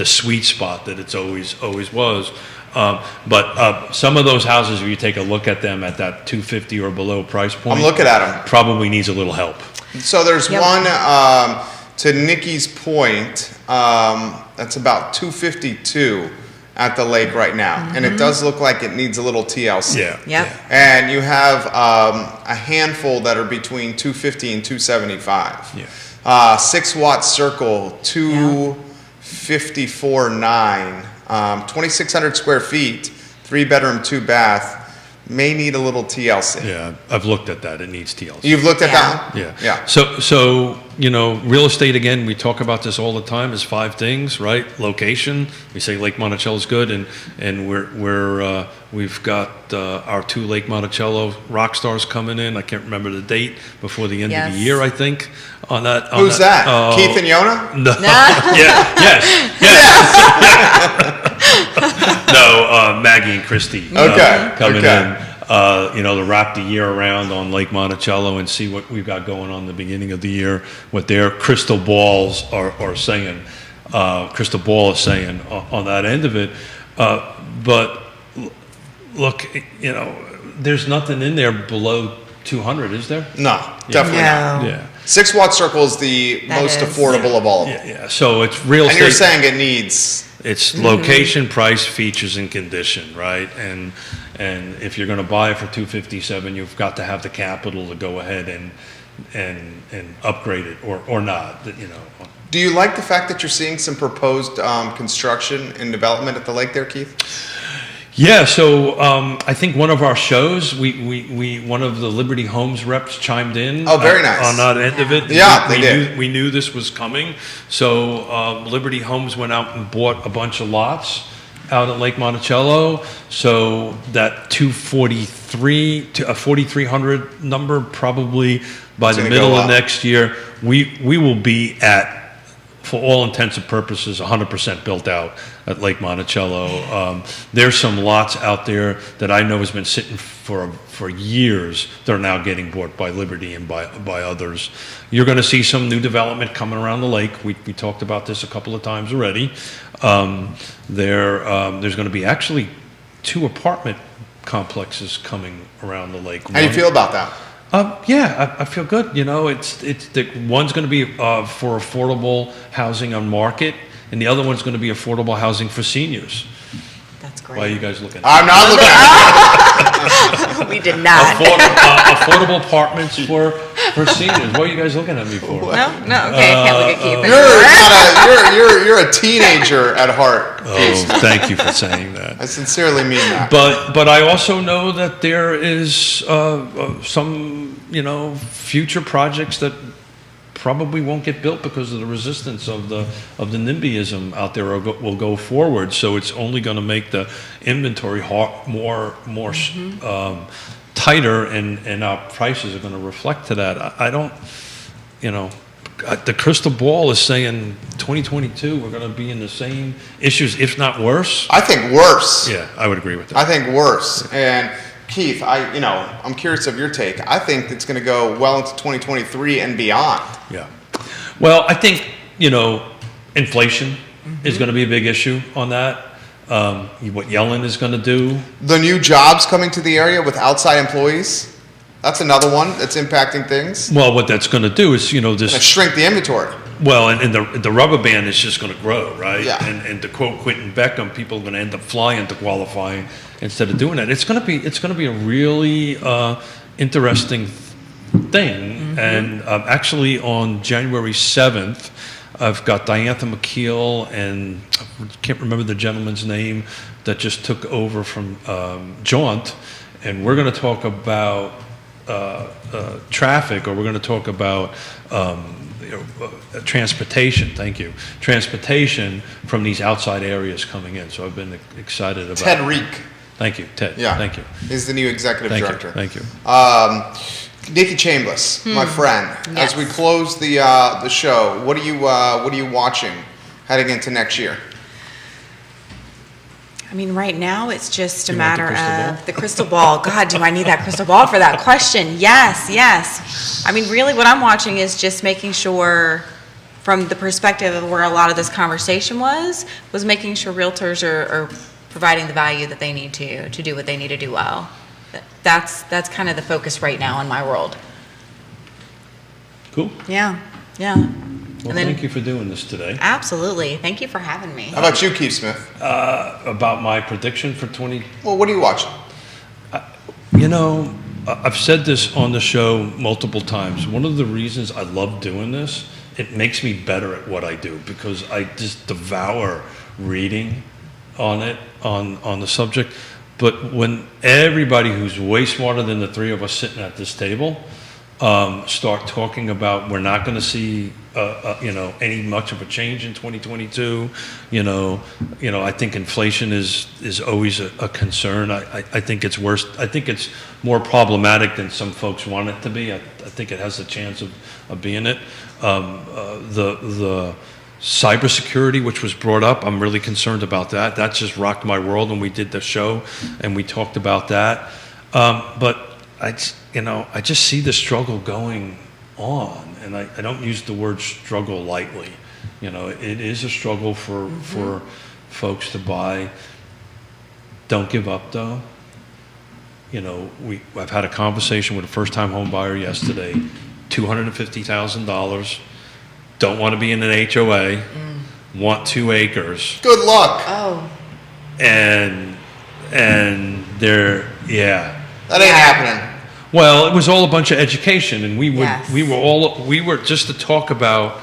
[SPEAKER 1] sweet spot that it's always was. But some of those houses, if you take a look at them at that 250 or below price point,
[SPEAKER 2] I'm looking at them.
[SPEAKER 1] probably needs a little help.
[SPEAKER 2] So there's
[SPEAKER 3] Yep.
[SPEAKER 2] one, to Nikki's point, that's about 252 at the lake right now. And it does look like it needs a little TLC.
[SPEAKER 1] Yeah.
[SPEAKER 3] Yep.
[SPEAKER 2] And you have a handful that are between 250 and 275.
[SPEAKER 1] Yeah.
[SPEAKER 2] 6-watt circle, 254.9, 2,600 square feet, 3-bedroom, 2-bath. May need a little TLC.
[SPEAKER 1] Yeah, I've looked at that. It needs TLC.
[SPEAKER 2] You've looked at that one?
[SPEAKER 1] Yeah.
[SPEAKER 2] Yeah.
[SPEAKER 1] So real estate, again, we talk about this all the time, is 5 things, right? Location. We say Lake Monticello is good, and we've got our 2 Lake Monticello rock stars coming in. I can't remember the date, before the end of the
[SPEAKER 3] Yes.
[SPEAKER 1] year, I think. On that.
[SPEAKER 2] Who's that? Keith and Yona?
[SPEAKER 1] No. Yeah. Yes. No, Maggie and Christy coming
[SPEAKER 2] Okay.
[SPEAKER 1] in, to wrap the year around on Lake Monticello and see what we've got going on the beginning of the year, what their crystal balls are saying, crystal ball is saying on that end of it. But look, there's nothing in there below 200, is there?
[SPEAKER 2] No, definitely not.
[SPEAKER 3] No.
[SPEAKER 1] Yeah.
[SPEAKER 2] 6 watt circle is the
[SPEAKER 3] That
[SPEAKER 2] most
[SPEAKER 3] is.
[SPEAKER 2] affordable of all of them.
[SPEAKER 1] Yeah. So it's real
[SPEAKER 2] And
[SPEAKER 1] estate.
[SPEAKER 2] you're saying it needs.
[SPEAKER 1] It's location, price, features, and condition, right? And if you're going to buy it for 257, you've got to have the capital to go ahead and upgrade it or not.
[SPEAKER 2] Do you like the fact that you're seeing some proposed construction and development at the lake there, Keith?
[SPEAKER 1] Yeah. So I think one of our shows, we one of the Liberty Homes reps chimed in.
[SPEAKER 2] Oh, very nice.
[SPEAKER 1] On that end of it.
[SPEAKER 2] Yeah, they did.
[SPEAKER 1] We knew this was coming. So Liberty Homes went out and bought a bunch of lots out at Lake Monticello. So that 243 to a 4,300 number probably by the
[SPEAKER 2] gonna
[SPEAKER 1] middle
[SPEAKER 2] go
[SPEAKER 1] of
[SPEAKER 2] up.
[SPEAKER 1] next year, we will be at, for all intents and purposes, 100% built out at Lake Monticello. There's some lots out there that I know has been sitting for years. They're now getting bought by Liberty and by others. You're going to see some new development coming around the lake. We talked about this a couple of times already. There's going to be actually 2 apartment complexes coming around the lake.
[SPEAKER 2] How do you feel about that?
[SPEAKER 1] Yeah, I feel good. It's the one's going to be for affordable housing on market, and the other one's going to be affordable housing for seniors.
[SPEAKER 3] That's
[SPEAKER 1] Why are you
[SPEAKER 3] great.
[SPEAKER 1] guys looking?
[SPEAKER 2] I'm not looking at
[SPEAKER 3] We did not.
[SPEAKER 1] Affordable apartments for seniors. What are you guys looking at me for?
[SPEAKER 3] No, okay, I can't look at Keith
[SPEAKER 2] it.
[SPEAKER 3] anymore.
[SPEAKER 2] You're a teenager at heart.
[SPEAKER 1] Oh, thank you for saying that.
[SPEAKER 2] I sincerely mean that.
[SPEAKER 1] But I also know that there is some future projects that probably won't get built because of the resistance of the NIMBYism out there will go forward. So it's only going to make the inventory more tighter, and our prices are going to reflect to that. I don't, the crystal ball is saying 2022 we're going to be in the same issues, if not worse.
[SPEAKER 2] I think worse.
[SPEAKER 1] Yeah, I would agree with that.
[SPEAKER 2] I think worse. And Keith, I'm curious of your take. I think it's going to go well into 2023 and beyond.
[SPEAKER 1] Yeah. Well, I think, inflation is going to be a big issue on that. What Yellen is going to do.
[SPEAKER 2] The new jobs coming to the area with outside employees, that's another one that's impacting things.
[SPEAKER 1] Well, what that's going to do is,
[SPEAKER 2] Going to
[SPEAKER 1] this.
[SPEAKER 2] shrink the inventory.
[SPEAKER 1] Well, and the rubber band is just going to grow, right?
[SPEAKER 2] Yeah.
[SPEAKER 1] And to quote Quentin Beckham, people are going to end up flying to qualifying instead of doing that. It's going to be a really interesting thing. Mm-hmm. And actually, on January 7th, I've got Diantha McKeel and I can't remember the gentleman's name that just took over from Jaunt, and we're going to talk about traffic, or we're going to talk about transportation. Thank you. Transportation from these outside areas coming in. So I've been excited about
[SPEAKER 2] Ted Reek.
[SPEAKER 1] Thank you, Ted.
[SPEAKER 2] Yeah.
[SPEAKER 1] Thank you.
[SPEAKER 2] He's the new executive director.
[SPEAKER 1] Thank you.
[SPEAKER 2] Nikki Chambliss, my friend.
[SPEAKER 3] Yes.
[SPEAKER 2] As we close the show, what are you watching heading into next year?
[SPEAKER 3] I mean, right now, it's just a
[SPEAKER 1] You want the
[SPEAKER 3] matter
[SPEAKER 1] crystal ball?
[SPEAKER 3] of the crystal ball. God, do I need that crystal ball for that question? Yes. I mean, really, what I'm watching is just making sure, from the perspective of where a lot of this conversation was making sure realtors are providing the value that they need to do what they need to do well. That's kind of the focus right now in my world.
[SPEAKER 1] Cool.
[SPEAKER 3] Yeah.
[SPEAKER 1] Well, thank you for doing this today.
[SPEAKER 3] Absolutely. Thank you for having me.
[SPEAKER 2] How about you, Keith Smith?
[SPEAKER 1] About my prediction for 20.
[SPEAKER 2] Well, what are you watching?
[SPEAKER 1] I've said this on the show multiple times. One of the reasons I love doing this, it makes me better at what I do, because I just devour reading on it, on the subject. But when everybody who's way smarter than the three of us sitting at this table start talking about we're not going to see any much of a change in 2022, I think inflation is always a concern. I think it's worse. I think it's more problematic than some folks want it to be. I think it has a chance of being it. Cybersecurity, which was brought up, I'm really concerned about that. That just rocked my world when we did the show and we talked about that. But I just see the struggle going on, and I don't use the word struggle lightly. It is a struggle for folks to buy. Don't give up, though. I've had a conversation with a first-time home buyer yesterday, $250,000, don't want to be in an HOA, want 2 acres.
[SPEAKER 2] Good luck.
[SPEAKER 3] Oh.
[SPEAKER 1] And they're, yeah.
[SPEAKER 2] That ain't happening.
[SPEAKER 1] Well, it was all a bunch of education, and we
[SPEAKER 3] Yes.
[SPEAKER 1] we were just to talk about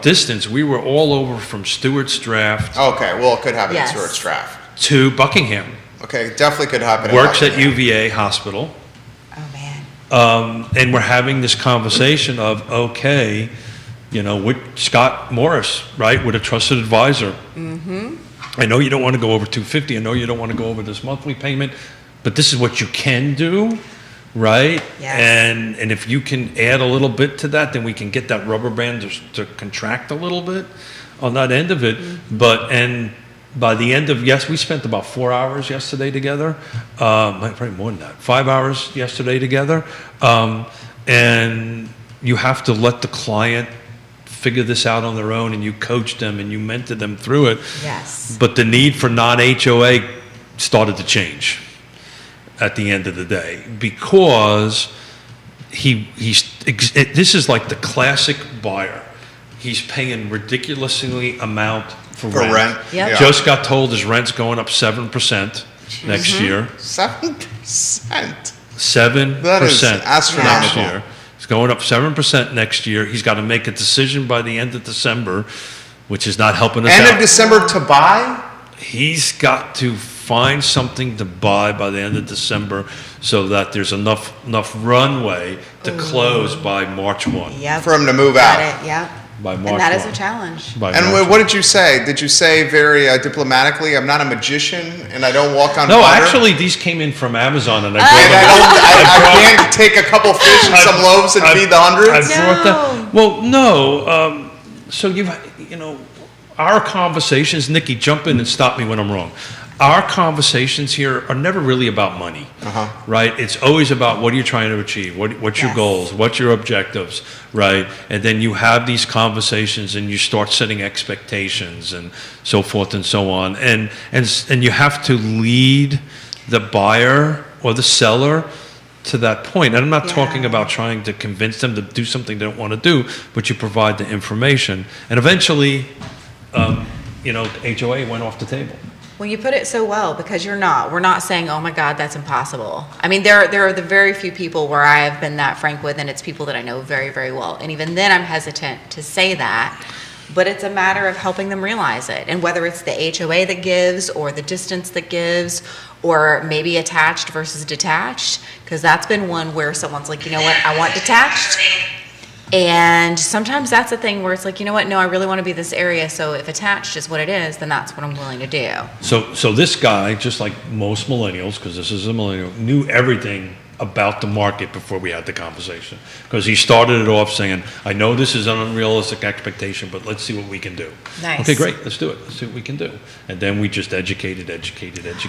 [SPEAKER 1] distance, we were all over from Stewart's Draft
[SPEAKER 2] Okay, well, it could happen
[SPEAKER 3] Yes.
[SPEAKER 2] in Stewart's Draft.
[SPEAKER 1] to Buckingham.
[SPEAKER 2] Okay, definitely could happen.
[SPEAKER 1] Works at
[SPEAKER 2] Buckingham.
[SPEAKER 1] UVA Hospital.
[SPEAKER 3] Oh, man.
[SPEAKER 1] And we're having this conversation of, okay, with Scott Morris, right, with a trusted advisor. Mm-hmm. I know you don't want to go over 250. I know you don't want to go over this monthly payment, but this is what you can do, right?
[SPEAKER 3] Yes.
[SPEAKER 1] And if you can add a little bit to that, then we can get that rubber band to contract a little bit on that end of it. Mm-hmm. And by the end of, we spent about 4 hours yesterday together, probably more than that, 5 hours yesterday together. And you have to let the client figure this out on their own, and you coach them and you mentor them through it.
[SPEAKER 3] Yes.
[SPEAKER 1] But the need for non-HOA started to change at the end of the day, because this is like the classic buyer. He's paying ridiculously amount for rent.
[SPEAKER 3] Yep.
[SPEAKER 2] Yeah.
[SPEAKER 1] Just got told his rent's going up 7% next year.
[SPEAKER 2] 7%.
[SPEAKER 1] 7%
[SPEAKER 2] That is
[SPEAKER 1] next
[SPEAKER 2] astronomical.
[SPEAKER 1] year. It's going up 7% next year. He's got to make a decision by the end of December, which is not helping us
[SPEAKER 2] End
[SPEAKER 1] out.
[SPEAKER 2] of December to buy?
[SPEAKER 1] He's got to find something to buy by the end of December so that there's enough runway to close by March 1.
[SPEAKER 3] Yep.
[SPEAKER 2] For him to move
[SPEAKER 3] Got
[SPEAKER 2] out.
[SPEAKER 3] it, yep.
[SPEAKER 1] By March
[SPEAKER 3] And that is
[SPEAKER 1] 1.
[SPEAKER 3] a challenge.
[SPEAKER 1] By
[SPEAKER 2] And
[SPEAKER 1] March
[SPEAKER 2] what did you say? Did you say very diplomatically, I'm not a magician and I don't walk on
[SPEAKER 1] No,
[SPEAKER 2] water?
[SPEAKER 1] actually, these came in from Amazon, and I
[SPEAKER 2] And I can't take a couple fish and some loaves and feed the
[SPEAKER 1] I
[SPEAKER 2] hundreds?
[SPEAKER 1] brought that. Well, no. So our conversations, Nikki, jump in and stop me when I'm wrong. Our conversations here are never really about money, right? It's always about what are you trying to achieve? What's your
[SPEAKER 3] Yes.
[SPEAKER 1] goals? What's your objectives, right? And then you have these conversations and you start setting expectations and so forth and so on. And you have to lead the buyer or the seller to that point. And I'm not talking about trying to convince them to do something they don't want to do, but you provide the information. And eventually, HOA went off the table.
[SPEAKER 3] Well, you put it so well, because we're not saying, oh my God, that's impossible. I mean, there are the very few people where I have been that frank with, and it's people that I know very, very well. And even then I'm hesitant to say that, but it's a matter of helping them realize it. And whether it's the HOA that gives, or the distance that gives, or maybe attached versus detached, because that's been one where someone's like, you know what, I want detached. And sometimes that's a thing where it's like, you know what, no, I really want to be this area, so if attached is what it is, then that's what I'm willing to do.
[SPEAKER 1] So this guy, just like most millennials, because this is a millennial, knew everything about the market before we had the conversation. Because he started it off saying, I know this is an unrealistic expectation, but let's see what we can do.
[SPEAKER 3] Nice.
[SPEAKER 1] Okay, great, let's do it. Let's see what we can do. And then we just educated.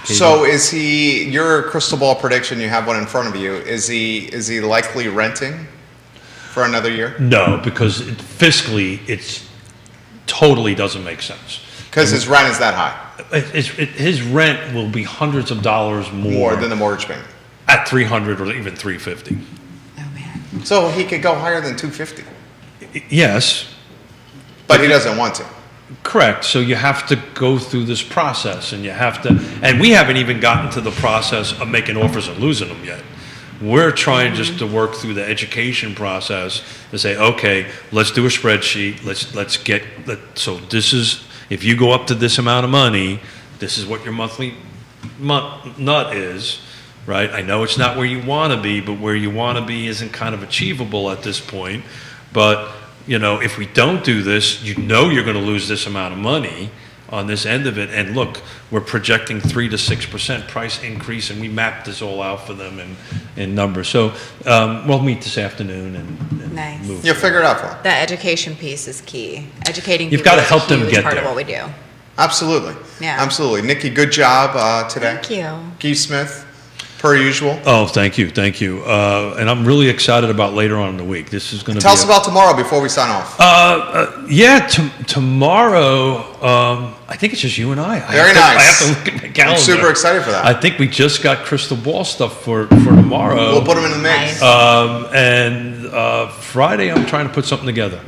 [SPEAKER 2] So is he, your crystal ball prediction, you have one in front of you, is he likely renting for another year?
[SPEAKER 1] No, because fiscally, it's totally doesn't make sense.
[SPEAKER 2] Because his rent is that high?
[SPEAKER 1] His rent will be hundreds of dollars
[SPEAKER 2] More than the mortgage payment.
[SPEAKER 1] at $300 or even $350.
[SPEAKER 3] Oh, man.
[SPEAKER 2] So he could go higher than 250,
[SPEAKER 1] Yes,
[SPEAKER 2] but he doesn't want to.
[SPEAKER 1] correct. So you have to go through this process, and and we haven't even gotten to the process of making offers and losing them yet. We're trying just to work through the education process to say, okay, let's do a spreadsheet. So this is, if you go up to this amount of money, this is what your monthly nut is, right? I know it's not where you want to be, but where you want to be isn't kind of achievable at this point. But, if we don't do this, you're going to lose this amount of money on this end of it. And look, we're projecting 3 to 6% price increase, and we mapped this all out for them in numbers. So we'll meet this afternoon and
[SPEAKER 3] Nice.
[SPEAKER 1] move.
[SPEAKER 2] You'll figure it out for them.
[SPEAKER 3] The education piece is key. Educating
[SPEAKER 1] You've
[SPEAKER 3] people
[SPEAKER 1] gotta
[SPEAKER 3] is
[SPEAKER 1] help them
[SPEAKER 3] a huge
[SPEAKER 1] get
[SPEAKER 3] part of
[SPEAKER 1] there.
[SPEAKER 3] what we do.
[SPEAKER 2] Absolutely.
[SPEAKER 3] Yeah.
[SPEAKER 2] Absolutely. Nikki, good job today.
[SPEAKER 3] Thank you.
[SPEAKER 2] Keith Smith, per usual.
[SPEAKER 1] Oh, thank you. And I'm really excited about later on in the week. This is going to
[SPEAKER 2] Tell
[SPEAKER 1] be
[SPEAKER 2] us about tomorrow before we sign off.
[SPEAKER 1] tomorrow, I think it's just you and I.
[SPEAKER 2] Very nice.
[SPEAKER 1] I have to look at my calendar.
[SPEAKER 2] I'm super excited for that.
[SPEAKER 1] I think we just got crystal ball stuff for tomorrow.
[SPEAKER 2] We'll put them in the mix.
[SPEAKER 3] Nice.
[SPEAKER 1] And Friday, I'm trying to put something together.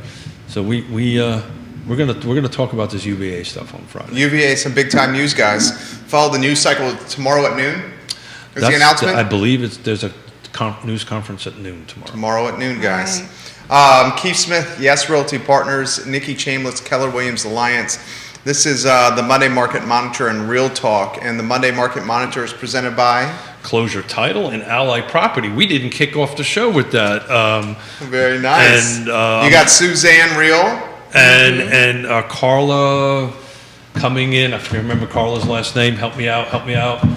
[SPEAKER 1] So we're gonna talk about this UVA stuff on Friday.
[SPEAKER 2] UVA, some big time news, guys. Follow the news cycle tomorrow at noon. Is the announcement?
[SPEAKER 1] I believe there's a news conference at noon tomorrow.
[SPEAKER 2] Tomorrow at noon, guys. Keith Smith, Yes Realty Partners, Nikki Chambliss, Keller Williams Alliance. This is the Monday Market Monitor and Real Talk, and the Monday Market Monitor is presented by
[SPEAKER 1] Closure Title and Ally Property. We didn't kick off the show with that.
[SPEAKER 2] Very nice.
[SPEAKER 1] And
[SPEAKER 2] you got Suzanne Real
[SPEAKER 1] and Carla coming in. I can't remember Carla's last name. Help me out.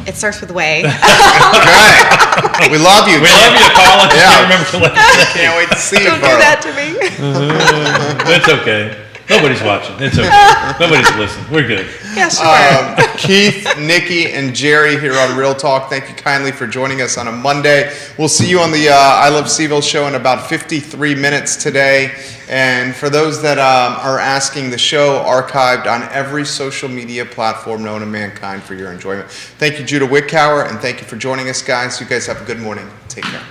[SPEAKER 3] It starts with way.
[SPEAKER 2] Okay. We love you.
[SPEAKER 1] We love you, Carla. I
[SPEAKER 2] Yeah.
[SPEAKER 1] can't remember the last name.
[SPEAKER 2] Can't wait to see you,
[SPEAKER 3] Don't do
[SPEAKER 2] Carla.
[SPEAKER 3] that to me.
[SPEAKER 1] It's okay. Nobody's watching. It's okay. Nobody's listening. We're good.
[SPEAKER 3] Yeah, sure.
[SPEAKER 2] Keith, Nikki, and Jerry here on Real Talk. Thank you kindly for joining us on a Monday. We'll see you on the I Love Seville show in about 53 minutes today. And for those that are asking, the show archived on every social media platform known to mankind for your enjoyment. Thank you, Judah Wickower, and thank you for joining us, guys. You guys have a good morning. Take care.